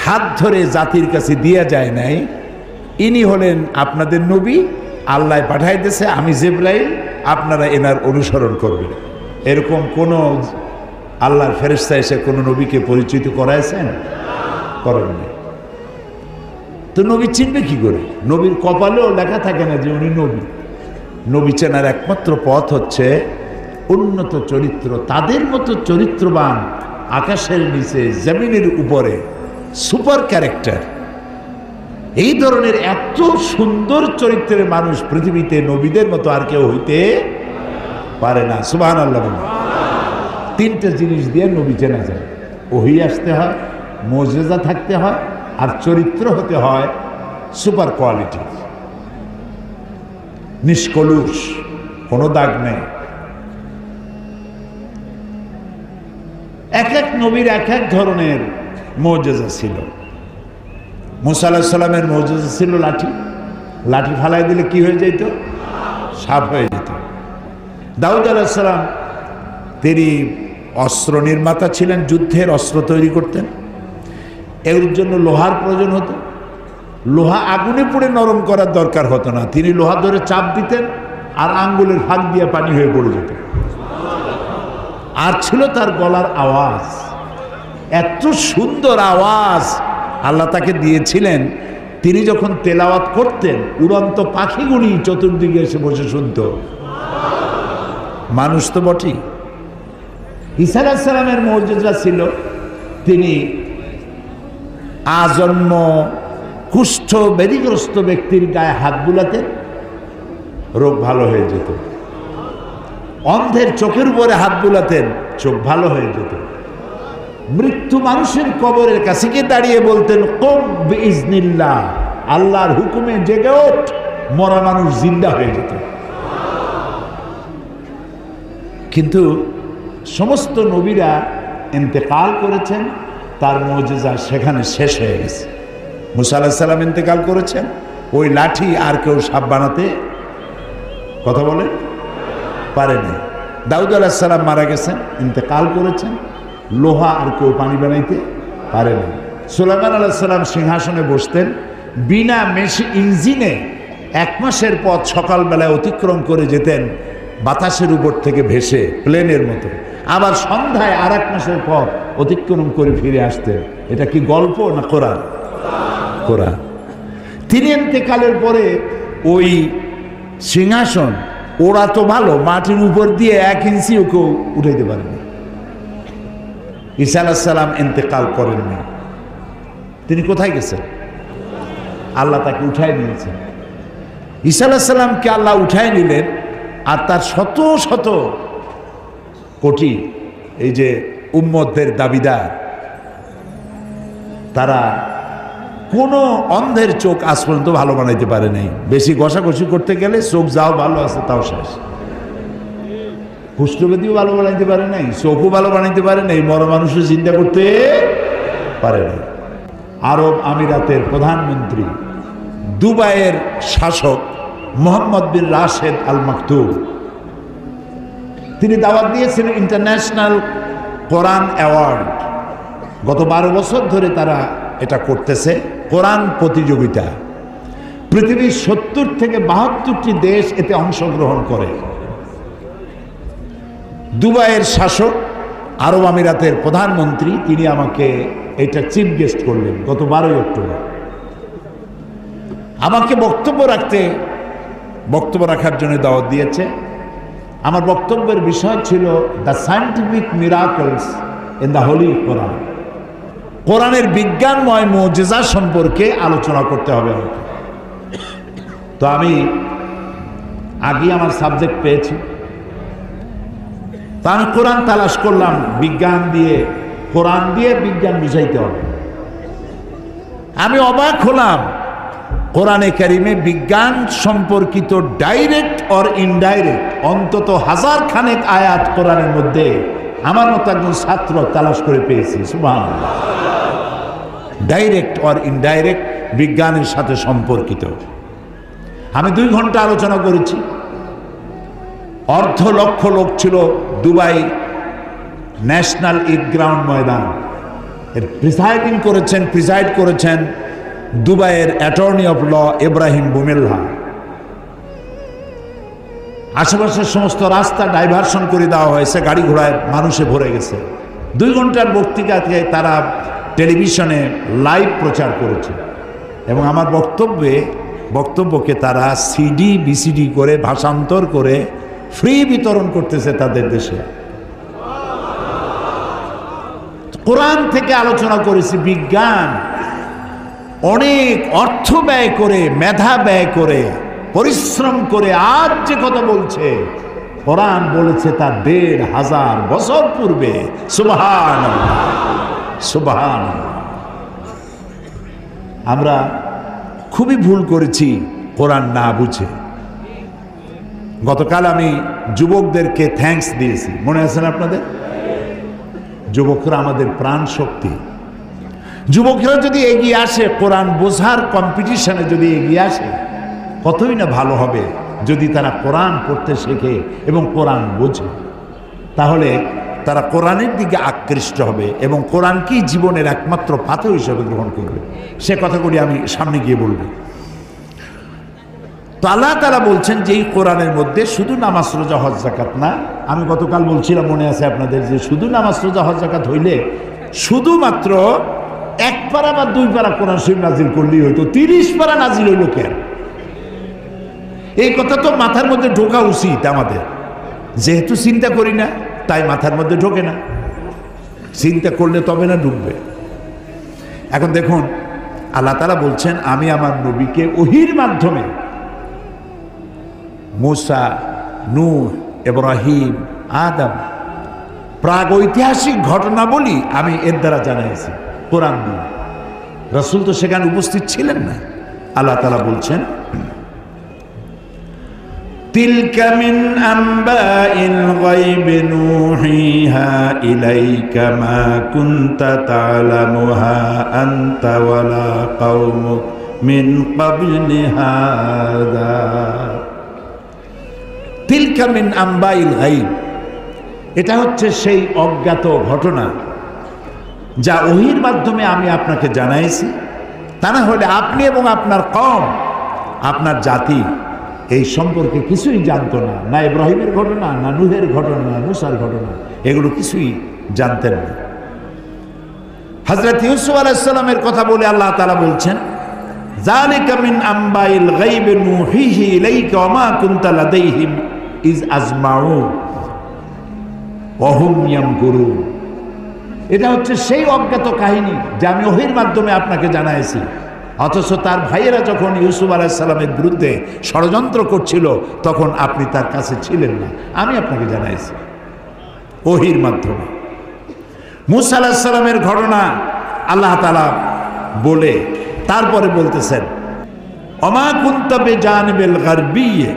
হাত ধরে জাতির কাছে দিয়ে যায় নাই, ইনি হলেন আপনাদের নবী, আল্লাহ পাঠাই দিয়েছে, আমি জিবরাইল, আপনারা এনার অনুসরণ করবেন। এরকম কোন আল্লাহর ফেরেশতা এসে কোন নবীকে পরিচিত করাইছেন? করেননি। তো নবী চিনবে কি করে? নবীর কপালেও লেখা থাকে না যে উনি নবী। নবী চেনার একমাত্র পথ হচ্ছে উন্নত চরিত্র। তাদের মতো চরিত্রবান আকাশের নিচে জমিনের উপরে সুপার ক্যারেক্টার, এই ধরনের এত সুন্দর চরিত্রের মানুষ পৃথিবীতে নবীদের মতো আর কেউ হইতে পারে না। সুবহানাল্লাহ। 3টে জিনিস দিয়ে নবী চেনা যায়। ওহী আসতে হয়, মুজিজা থাকতে হয়, আর চরিত্র হতে হয় সুপার কোয়ালিটি, নিষ্কলুষ, কোনো দাগ নেই। এক এক নবীর এক এক ধরনের মুজিজা ছিল। মুসা আলাইহিস সালামের মুজিজা ছিল লাঠি। লাঠি ফালাই দিলে কি হয়ে যেত? সাপ হয়ে যেত। দাউদ আলাইহিস সালাম তিনি অস্ত্র নির্মাতা ছিলেন, যুদ্ধের অস্ত্র তৈরি করতেন। এর জন্য লোহার প্রয়োজন হতো। লোহা আগুনে পুড়ে নরম করার দরকার হতো না, তিনি লোহা ধরে চাপ দিতেন আর আঙ্গুলের ফাঁক দিয়ে পানি হয়ে পড়ে যেত। আর ছিল তার গলার আওয়াজ, এত সুন্দর আওয়াজ আল্লাহ তাকে দিয়েছিলেন। তিনি যখন তেলাওয়াত করতেন, উড়ন্ত পাখিগুলি চতুর্দিকে এসে বসে শুনত। মানুষ তো বটেই। ঈসা আলাইহিস সালামের মুজিজা ছিল তিনি আজন্ম কুষ্ঠ ব্যাধিগ্রস্ত ব্যক্তির গায়ে হাত বুলাতেন, রোগ ভালো হয়ে যেত। অন্ধের চোখের উপরে হাত বুলাতেন, চোখ ভালো হয়ে যেত। মৃত্যু মানুষের কবরের কাছে গিয়ে দাঁড়িয়ে বলতেন, কুম বিইজনিল্লাহ, আল্লাহর হুকুমে জেগে ওঠ, মরা মানুষ জিন্দা হয়ে যেত। কিন্তু সমস্ত নবীরা ইন্তেকাল করেছেন, তার মুজিজা সেখানে শেষ হয়ে গেছে। মুসা আলাইহিস সালাম ইন্তেকাল করেছেন, ওই লাঠি আর কেউ সাপ বানাতে কথা বলে পারেনি। দাউদ আলাইহিস সালাম মারা গেছেন, ইন্তেকাল করেছেন, লোহা আর কেউ পানি বানাইতে পারেনি। সুলাইমান আলাইহিস সালাম সিংহাসনে বসতেন, বিনা ইঞ্জিনে 1 মাসের পথ সকালবেলায় অতিক্রম করে যেতেন বাতাসের উপর থেকে ভেসে, প্লেনের মতো। আবার সন্ধ্যায় আর 1 মাসের পথ অতিক্রম করে ফিরে আসতেন। এটা কি গল্প না কোরআন? কোরআন। তিনি ইন্তেকালের পরে ওই সিংহাসন ওরা তো ভালো, মাটির উপর দিয়ে 1 ইঞ্চিও কেউ উঠাইতে পারেনি। ঈসা আলাইহিস সালাম ইন্তেকাল করেননি। তিনি কোথায় গেছেন? আল্লাহ তাকে উঠায় নিয়েছেন। ঈসা আলাইহিস সালামকে আল্লাহ উঠায় নিলেন, আর তার শত শত কোটি এই যে উম্মতের দাবিদার, তারা কোনো অন্ধের চোখ আজ পর্যন্ত ভালো বানাইতে পারে নাই। বেশি ঘষাঘষি করতে গেলে চোখ যাও ভালো আছে তাও শেষ। কুষ্ঠবেদীও ভালো বানাইতে পারে নাই, চোখও ভালো বানাইতে পারে নাই, বড় মানুষও চিন্তা করতে পারে নাই। আরব আমিরাতের প্রধানমন্ত্রী, দুবাইয়ের শাসক মোহাম্মদ বিন রাশেদ আল মাকতুম, তিনি দাওয়াত দিয়েছেন ইন্টারন্যাশনাল কোরআন অ্যাওয়ার্ড। গত 12 বছর ধরে তারা এটা করতেছে, কোরআন প্রতিযোগিতা। পৃথিবীর 70 থেকে 72টি দেশ এতে অংশগ্রহণ করে। দুবাইয়ের শাসক, আরব আমিরাতের প্রধানমন্ত্রী, তিনি আমাকে এটা চিফ গেস্ট করলেন গত 12 অক্টোবর। আমাকে বক্তব্য রাখার জন্য দাওয়াত দিয়েছে। আমার বক্তব্যের বিষয় ছিল the scientific miracles in the holy Quran. কোরআনের বিজ্ঞানময় মুজিজা সম্পর্কে আলোচনা করতে হবে আমাকে। তো আমি আগে আমার সাবজেক্ট পেয়েছি, তা আমি কোরআন তালাশ করলাম, বিজ্ঞান দিয়ে, কোরআন দিয়ে বিজ্ঞান বুঝাইতে হবে। আমি অবাক হলাম, কোরআনে কারিমে বিজ্ঞান সম্পর্কিত ডাইরেক্ট অর ইনডাইরেক্ট অন্তত 1000 খানেক আয়াত কোরআনের মধ্যে আমার মতো একজন ছাত্র তালাশ করে পেয়েছি। সুবহানাল্লাহ। ডাইরেক্ট অর ইনডাইরেক্ট বিজ্ঞানের সাথে সম্পর্কিত। আমি 2 ঘন্টা আলোচনা করেছি। অর্ধ লক্ষ লোক ছিল দুবাই ন্যাশনাল ঈদ গ্রাউন্ড ময়দান। এর প্রিসাইড করেছেন দুবাইয়ের অ্যাটর্নি অফ ল ইব্রাহিম বুমেল্লা। আশেপাশের সমস্ত রাস্তা ডাইভারশন করে দেওয়া হয়েছে, গাড়ি ঘোড়ায় মানুষে ভরে গেছে। 2 ঘন্টার বক্তৃতাকে তারা টেলিভিশনে লাইভ প্রচার করেছে এবং আমার বক্তব্যকে তারা সিডি বিসিডি করে ভাষান্তর করে ফ্রি বিতরণ করতেছে তাদের দেশে। কোরআন থেকে আলোচনা করেছি, বিজ্ঞান অনেক অর্থ ব্যয় করে, মেধা ব্যয় করে, পরিশ্রম করে আজ যে কথা বলছে, কোরআন বলেছে তার 1500 বছর পূর্বে। সুবহানাল্লাহ, সুবহানাল্লাহ। আমরা খুবই ভুল করেছি কোরআন না বুঝে। গতকাল আমি যুবকদেরকে থ্যাঙ্কস দিয়েছি, মনে আছে না আপনাদের? যুবকরা আমাদের প্রাণ শক্তি। যুবকরা যদি এগিয়ে আসে, কোরআন বোঝার কম্পিটিশনে যদি এগিয়ে আসে, কতই না ভালো হবে যদি তারা কোরআন পড়তে শেখে এবং কোরআন বোঝে। তাহলে তারা কোরআনের দিকে আকৃষ্ট হবে এবং কোরআনকেই জীবনের একমাত্র পাথর হিসেবে গ্রহণ করবে। সে কথাগুলি আমি সামনে গিয়ে বলবো। তো আল্লাহ তাআলা বলছেন যে এই কোরআনের মধ্যে শুধু নামাজ রোজা হজ যাকাত না। আমি গতকাল বলছিলাম, মনে আছে আপনাদের, যে শুধু নামাজ রোজা হজ যাকাত হইলে শুধুমাত্র 1 পারা বা 2 পারা কোরআন শরীফ নাজিল করলেই হইতো, 30 পারা নাজিল হইল কেন? এই কথা তো মাথার মধ্যে ঢোকা উচিত আমাদের। যেহেতু চিন্তা করি না তাই মাথার মধ্যে ঢোকে না, চিন্তা করলে তবে না ঢুকবে। এখন দেখুন, আল্লাহ তাআলা বলছেন আমি আমার নবীকে ওহীর মাধ্যমে মুসা, নূহ, ইব্রাহিম, আদম প্রাগৈতিহাসিক ঘটনাবলী আমি এর দ্বারা জানাইছি কোরআন দিয়ে। রাসূল তো সেখানে উপস্থিত ছিলেন না। আল্লাহ তাআলা বলছেন তিলকা মিন আম্বাইল গায়বি নূহিহা ইলাইকা মা কুনতা তা'লামুহা আনতা ওয়ালা কওমুক মিন ক্বাবলি হাযা। তিলকা মিন আম্বাইল গায়ব, এটা হচ্ছে সেই অজ্ঞাত ঘটনা যা ওহীর মাধ্যমে আমি আপনাকে জানাইছি। তা না হলে আপনি এবং আপনার কওম, আপনার জাতি এই সম্পর্কে কিছুই জানতো না। না ইব্রাহিমের ঘটনা, না নূহের ঘটনা, না মুসার ঘটনা, এগুলো কিছুই জানতেন না। হযরত ইউসুফ আলাইহিস সালামের কথা বলে আল্লাহ তাআলা বলছেন যালিকা মিন আম্বাইল গায়বি নূহিহি ইলাইকা ওয়া মা কুনতা লাদাইহিম ইজ আজমাউ ওয়া হুম ইয়ামকুরুন। এটা হচ্ছে সেই অজ্ঞাত কাহিনী যা আমি ওহীর মাধ্যমে আপনাকে জানাইছি। অথচ তার ভাইয়েরা যখন ইউসুফ আলাইহিস সালামের বিরুদ্ধে ষড়যন্ত্র করছিল তখন আপনি তার কাছে ছিলেন না, আমি আপনাকে জানাইছি ওহীর মাধ্যমে। মূসা আলাইহিস সালামের ঘটনা আল্লাহ তাআলা বলে তারপরে বলতেছেন, ওমা কুনতা বিজানিবিল গারবিয়্যি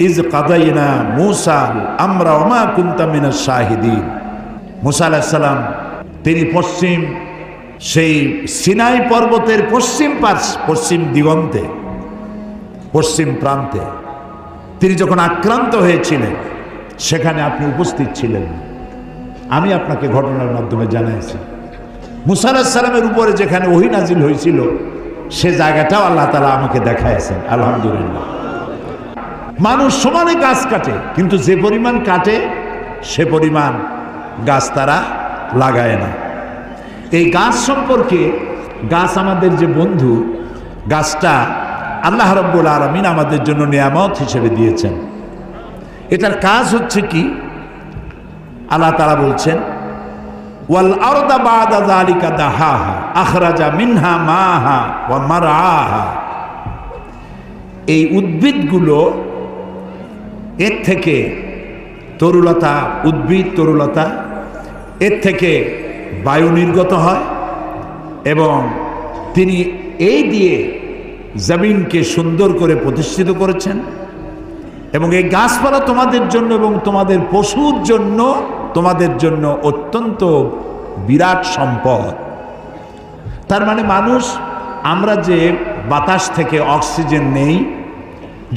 ইজ কাদাইনা মূসা আমরা ওমা কুনতা মিনাশ শাহিদিন। মূসা আলাইহিস সালাম তিনি পশ্চিম সেই সিনাই পর্বতের পশ্চিম দিগন্তে, পশ্চিম প্রান্তে তিনি যখন আক্রান্ত হয়েছিলেন সেখানে আপনি উপস্থিত ছিলেন। আমি আপনাকে ঘটনার মাধ্যমে জানাইছি মূসা আলাইহিস সালামের উপরে যেখানে ওহী নাজিল হয়েছিল সে জায়গাটাও আল্লাহ তাআলা আমাকে দেখাইছেন। আলহামদুলিল্লাহ। মানুষ সমানে গাছ কাটে, কিন্তু যে পরিমাণ কাটে সে পরিমাণ গাছ তারা লাগায় না। এই গাছ সম্পর্কে, গাছ আমাদের যে বন্ধু, গাছটা আল্লাহ রাব্বুল আলামিন আমাদের জন্য নিয়ামত হিসেবে দিয়েছেন। এটার কাজ হচ্ছে কি, আল্লাহ তাআলা বলছেন ওয়াল আরদা বা'দা যালিকা দাহাহা আখরাজা মিনহা মাহা ওয়া মারআহা। এই উদ্ভিদগুলো এর থেকে তরুলতা, উদ্ভিদ তরুলতা, এর থেকে বায়ু নির্গত হয় এবং তিনি এই দিয়ে জমিনকে সুন্দর করে প্রতিষ্ঠিত করেছেন। এবং এই গাছপালা তোমাদের জন্য এবং তোমাদের পশুর জন্য, তোমাদের জন্য অত্যন্ত বিরাট সম্পদ। তার মানে মানুষ, আমরা যে বাতাস থেকে অক্সিজেন নেই,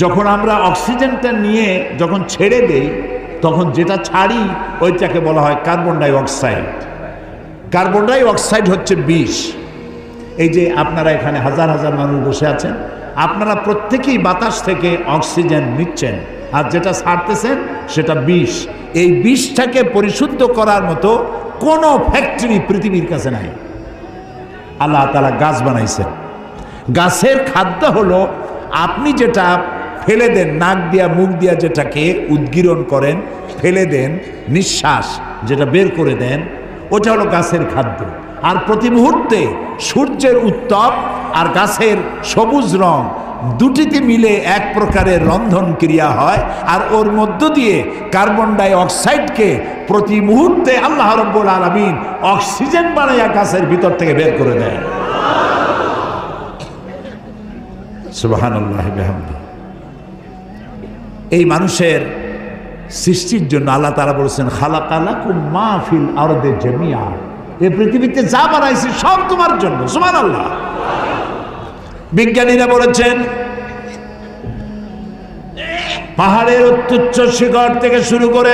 যখন আমরা অক্সিজেনটা নিয়ে যখন ছেড়ে দেই তখন যেটা ছাড়ি ওইটাকে বলা হয় carbon die oxide. Carbon die oxide হচ্ছে বিষ। এই যে আপনারা এখানে হাজার হাজার মানুষ বসে আছেন, আপনারা প্রত্যেকেই বাতাস থেকে অক্সিজেন নিচ্ছেন, আর যেটা ছাড়তেছেন সেটা বিষ। এই বিষটাকে পরিশুদ্ধ করার মতো কোনো ফ্যাক্টরি পৃথিবীর কাছে নাই। আল্লাহ তাআলা গাছ বানাইছেন। গাছের খাদ্য হলো আপনি যেটা ফেলে দেন, নাক দিয়া মুখ দিয়া যেটাকে উদ্গীরণ করেন, ফেলে দেন, নিঃশ্বাস যেটা বের করে দেন, ওটা হলো গাছের খাদ্য। আর প্রতি মুহূর্তে সূর্যের উত্তাপ আর গাছের সবুজ রং দুটিতে মিলে এক প্রকারের রন্ধন ক্রিয়া হয়, আর ওর মধ্য দিয়ে কার্বন ডাই অক্সাইডকে প্রতি মুহূর্তে আল্লাহ রাব্বুল আলামিন অক্সিজেন বানাইয়া গাছের ভিতর থেকে বের করে দেয়। সুবহানাল্লাহি বিহামদিহি। এই মানুষের সৃষ্টির জন্য আল্লাহ তাআলা বলেছেন খালাকালাকুম মা ফিল আরদি জামিআ। এই পৃথিবীতে যা বানাইছি সব তোমার জন্য। সুবহানাল্লাহ। বিজ্ঞানীরা বলেছেন পাহাড়ের অত্যুচ্চ শিখর থেকে শুরু করে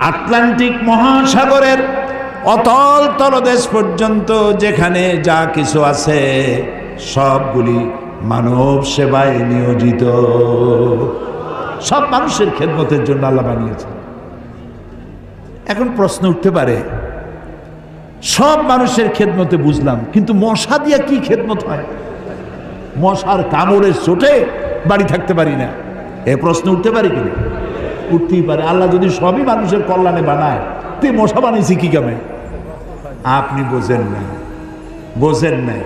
আটলান্টিক মহাসাগরের অতল তলদেশ পর্যন্ত যেখানে যা কিছু আছে সবগুলি মানব সেবায় নিয়োজিত। সব মানুষের খেদমতের জন্য আল্লাহ বানিয়েছেন। এখন প্রশ্ন উঠতে পারে, সব মানুষের খেদমতে বুঝলাম, কিন্তু মশা দিয়া কি খেদমত হয়? মশার কামড়ের চোটে বাড়ি থাকতে পারি না, এ প্রশ্ন উঠতে পারে কিনা? উঠতেই পারে। আল্লাহ যদি সবই মানুষের কল্যাণে বানায়, তুই মশা বানিয়েছি কি কামে? আপনি বোঝেন না, বোঝেন নাই।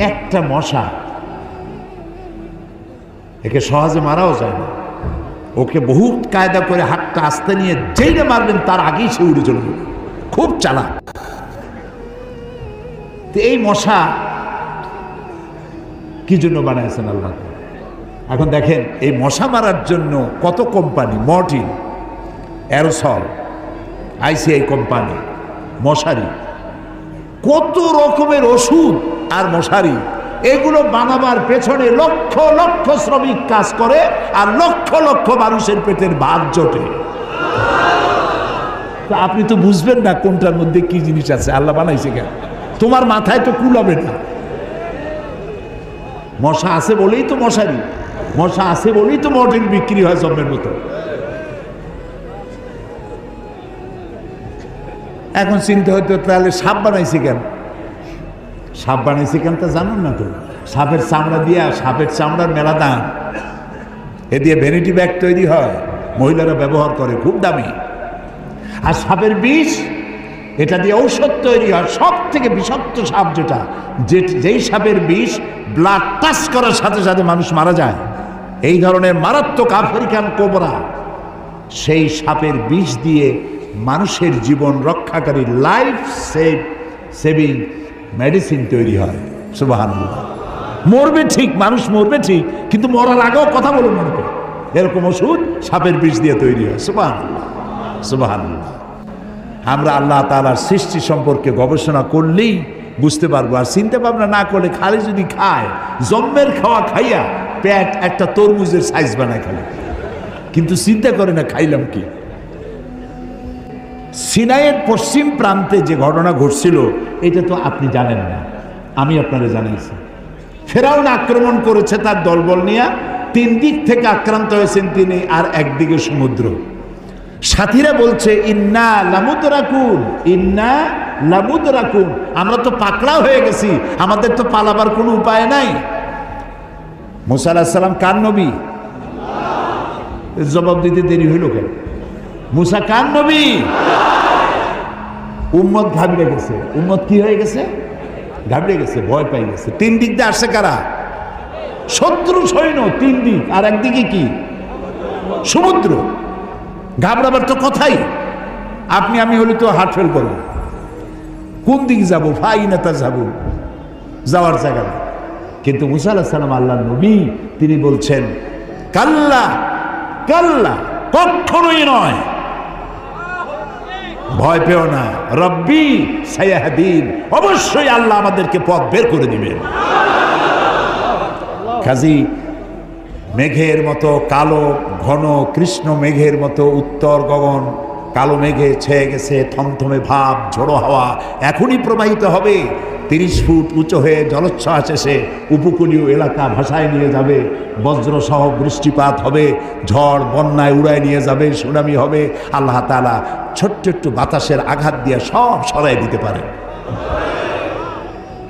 একটা মশা, একে সহজে মারাও যায় না। ওকে বহু কায়দা করে হাতটা আস্তে নিয়ে যেইটা মারবেন তার আগেই সে উড়ে চলবে, খুব চালাক। এই মশা কি জন্য বানাইছেন আল্লাহ? এখন দেখেন, এই মশা মারার জন্য কত company, Mortein, aerosol, ICI company, মশারি, কত রকমের ওষুধ আর মশারি, এগুলো বানাবার পেছনে লক্ষ লক্ষ শ্রমিক কাজ করে আর লক্ষ লক্ষ মানুষের পেটের ভাত জোটে। আপনি তো বুঝবেন না কোনটার মধ্যে কি জিনিস আছে, আল্লাহ বানাইছে কেন? তোমার মাথায় তো কুলাবে না। মশা আছে বলেই তো মশারি, মশা আছে বলেই তো মর্টিন বিক্রি হয় জমের মতো। এখন চিন্তা হইতো তাহলে সাপ বানাইছে কেন? সাপ বানাইছে কেন তা জানেন না তো? সাপের চামড়া দিয়া, সাপের চামড়ার মেলা দাম, এ দিয়ে ভ্যানিটি ব্যাগ তৈরি হয়, মহিলারা ব্যবহার করে, খুব দামি। আর সাপের বিষ এটা দিয়ে ঔষধ তৈরি হয়। সব থেকে বিষাক্ত সাপ যেটা, যেই সাপের বিষ ব্লাড টাচ করার সাথে সাথে মানুষ মারা যায়, এই ধরনের মারাত্মক আফ্রিকান কোবরা, সেই সাপের বিষ দিয়ে মানুষের জীবন রক্ষাকারী লাইফ সেভিং মেডিসিন তৈরি হয়। সুবহানাল্লাহ। মরবে ঠিক, মানুষ মরবে ঠিক, কিন্তু মরার আগেও কথা বলে মরবে, এরকম ওষুধ সাপের বিষ দিয়ে তৈরি হয়। সুবহানাল্লাহ, সুবহানাল্লাহ। আমরা আল্লাহ তাআলার সৃষ্টি সম্পর্কে গবেষণা করলেই বুঝতে পারবো, আর চিন্তা ভাবনা না করলে খালি যদি খায়, জম্মের খাওয়া খাইয়া পেট একটা তরমুজের সাইজ বানায় খালি, কিন্তু চিন্তা করে না খাইলাম কি। সিনাইয়ের পশ্চিম প্রান্তে যে ঘটনা ঘটছিল এটা তো আপনি জানেন না, আমি আপনারা জানাইছি। ফেরাউন আক্রমণ করেছে তার দলবল নিয়ে, 3 দিক থেকে আক্রান্ত হয়েছেন তিনি, আর একদিকে সমুদ্র। সাথীরা বলছে ইন্না লামুদরাকুন, ইন্না লামুদরাকুন, আমরা তো পাকড়া হয়ে গেছি, আমাদের তো পালাবার কোনো উপায় নাই। মুসা আলাইহিস সালাম কার নবী? জবাব দিতে দেরি হইল কেন? মুসা কার নবী? উম্মত ঘাবড়ে গেছে। উম্মত কি হয়ে গেছে? ঘাবড়ে গেছে, ভয় পাই গেছে। 3 দিক দিয়ে আসছে কারা? শত্রু সৈন্য 3 দিক, আর একদিকে কি? সমুদ্র। ঘাবড়াবার তো কথাই, আপনি আমি হলে তো হার্ট ফেল করবো। কোন দিক যাবো? ফাইনা তা যাবো, যাওয়ার জায়গা নেই। কিন্তু মুসা আলাইহিস সালাম আল্লাহর নবী, তিনি বলছেন কাল্লা কাল্লা, কখনোই নয়, ভয় পেও না, রব্বি সায়াহদিন, অবশ্যই আল্লাহ আমাদেরকে পথ বের করে দিবেন। কাজী মেঘের মতো কালো ঘন কৃষ্ণ মেঘের মতো উত্তর গগন কালো মেঘে ছেয়ে গেছে, থমথমে ভাব, ঝোড়ো হাওয়া এখনই প্রবাহিত হবে। 30 ফুট উঁচু হয়ে জলোচ্ছ্বাস এসে উপকূলীয় এলাকা ভাসায় নিয়ে যাবে, বজ্রসহ বৃষ্টিপাত হবে, ঝড় বন্যায় উড়ায় নিয়ে যাবে, সুনামি হবে। আল্লাহ তাআলা ছোট্ট একটু বাতাসের আঘাত দিয়ে সব সরাই দিতে পারে।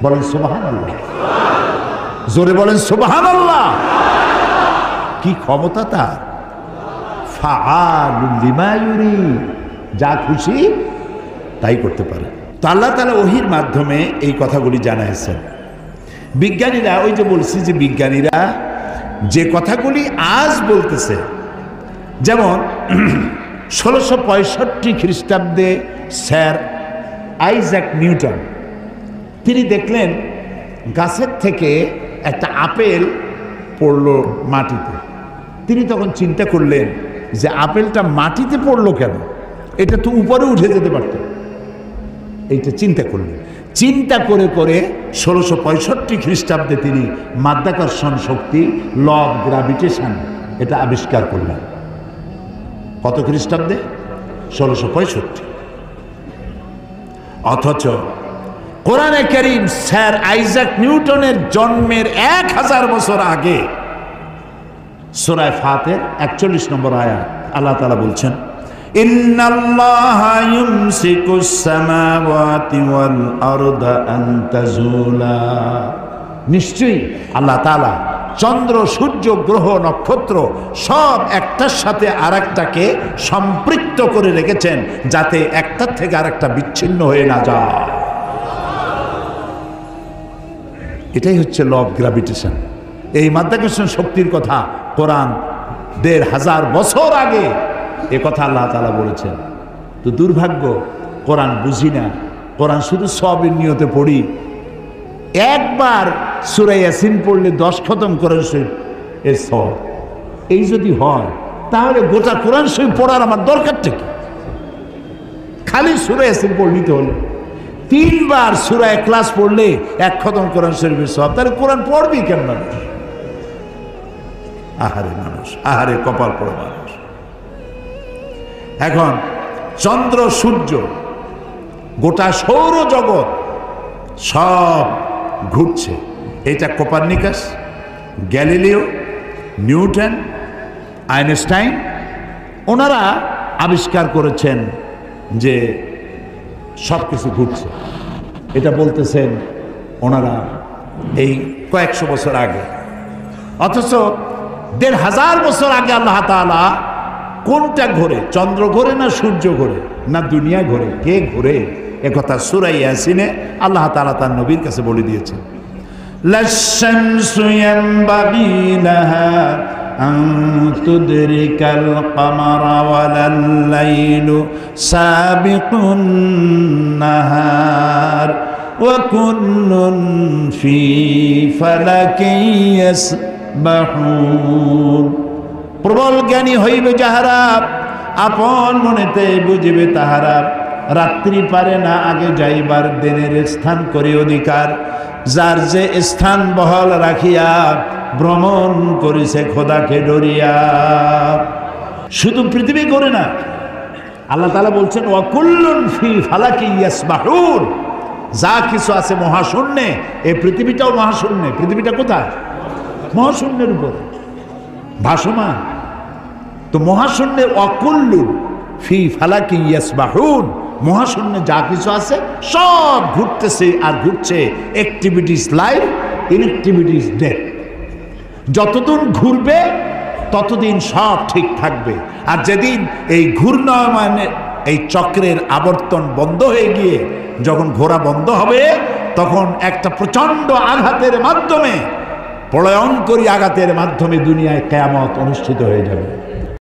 বলেন সুবহানাল্লাহ, জোরে বলেন সুবহানাল্লাহ। কি ক্ষমতা তার! ফাআলুল লিমা ইউরিদ, যা খুশি তাই করতে পারে। তো আল্লাহ তাআলা ওহীর মাধ্যমে এই কথাগুলি জানাইছেন। বিজ্ঞানীরা, ওই যে বলছি যে বিজ্ঞানীরা যে কথাগুলি আজ বলতেছে, যেমন 1665 খ্রিস্টাব্দে স্যার আইজ্যাক নিউটন, তিনি দেখলেন গাছের থেকে একটা আপেল পড়ল মাটিতে। তিনি তখন চিন্তা করলেন যে আপেলটা মাটিতে পড়লো কেন, এটা তো উপরে উঠে যেতে পারত। এইটা চিন্তা করলেন। চিন্তা করে করে 1665 খ্রিস্টাব্দে তিনি মাধ্যাকর্ষণ শক্তি, ল অফ গ্র্যাভিটেশন, এটা আবিষ্কার করলেন। কত খ্রিস্টাব্দে? 1665। অথচ কোরআনে কারীম স্যার আইজ্যাক নিউটনের জন্মের 1000 বছর আগে সূরা ফাতির 41 নম্বর আয়াত আল্লাহ তাআলা বলছেন, ইন্নাল্লাহা ইউমসিকুস সামাওয়াতি ওয়াল আরদা আন তাজুলা, নিশ্চয়ই আল্লাহ তাআলা চন্দ্র, সূর্য, গ্রহ, নক্ষত্র সব একটার সাথে আরেকটাকে সম্পৃক্ত করে রেখেছেন, যাতে একটার থেকে আরেকটা বিচ্ছিন্ন হয়ে না যায়। এটাই হচ্ছে ল অফ গ্র্যাভিটেশন। এই মাধ্যাকর্ষণ শক্তির কথা কোরআন 1500 বছর আগে এ কথা আল্লাহ তাআলা বলেছেন। তো দুর্ভাগ্য, কোরআন বুঝি না, কোরআন শুধু সবের নিয়তে পড়ি। একবার সূরা ইয়াসিন পড়লে 10 খতম কোরআন শরীফ এর সব। এই যদি হয় তাহলে গোটা কোরআন শরীফ পড়ার আমার দরকারটা কি? খালি সূরা ইয়াসিন পড়লি তো হলো। 3 বার সূরা ইখলাস পড়লে 1 খতম কোরআন শরীফের সব। তাহলে কোরআন পড়বি কেন মানুষ? আহারে মানুষ, আহারে কপাল পড়া মানুষ। এখন চন্দ্র, সূর্য, গোটা সৌরজগৎ সব ঘুরছে। এটা কোপার্নিকাস, গ্যালিলিও, নিউটন, আইনস্টাইন, ওনারা আবিষ্কার করেছেন যে সব কিছু ঘুরছে। এটা বলতেছেন ওনারা এই কয়েকশো বছর আগে। অথচ 1500 বছর আগে আল্লাহ তাআলা কোনটা ঘোরে? চন্দ্র ঘোরে না সূর্য ঘোরে না দুনিয়া ঘোরে? কে ঘোরে? একথা সূরা ইয়াসিনে আল্লাহ তাআলা তার নবীর কাছে বলে দিয়েছেন। লাশ-শামসু ইয়ানবাগি লাহা আন তুদরিকাল কামারা ওয়ালাল লাইলু সাবিকুন নাহার ওয়া কুল্লুন ফি ফালাকিন ইয়াসবাহুন। প্রবল জ্ঞানী হইবে যাহারা, আপন মনেতে বুঝিবে তাহারা, রাত্রি পারে না আগে যাইবার দিনের স্থান করে অধিকার, যার যে স্থান বহাল রাখিয়া ভ্রমণ করিছে খোদাকে ডরিয়া। শুধু পৃথিবী করে না, আল্লাহ তাআলা বলছেন ওয়া কুল্লুন ফি ফালাকি ইয়াসবাহুন, যা কিছু আছে মহাশূন্যে, এই পৃথিবীটাও মহাশূন্যে। পৃথিবীটা কোথায়? মহাশূন্যের উপরে ভাসমান। তো মহাশূন্যে ওয়া কুল্লুন ফি ফালাকি ইয়াসবাহুন, মহাশূন্যে যা কিছু আছে সব ঘুরতেছে আর ঘুরছে। Activities life, inactivities death. যতদিন ঘুরবে ততদিন সব ঠিক থাকবে, আর যেদিন এই ঘূর্ণায়মানের এই চক্রের আবর্তন বন্ধ হয়ে গিয়ে যখন ঘোরা বন্ধ হবে, তখন একটা প্রচণ্ড আঘাতের মাধ্যমে, প্রলয়ঙ্করী আঘাতের মাধ্যমে দুনিয়ায় কিয়ামত অনুষ্ঠিত হয়ে যাবে।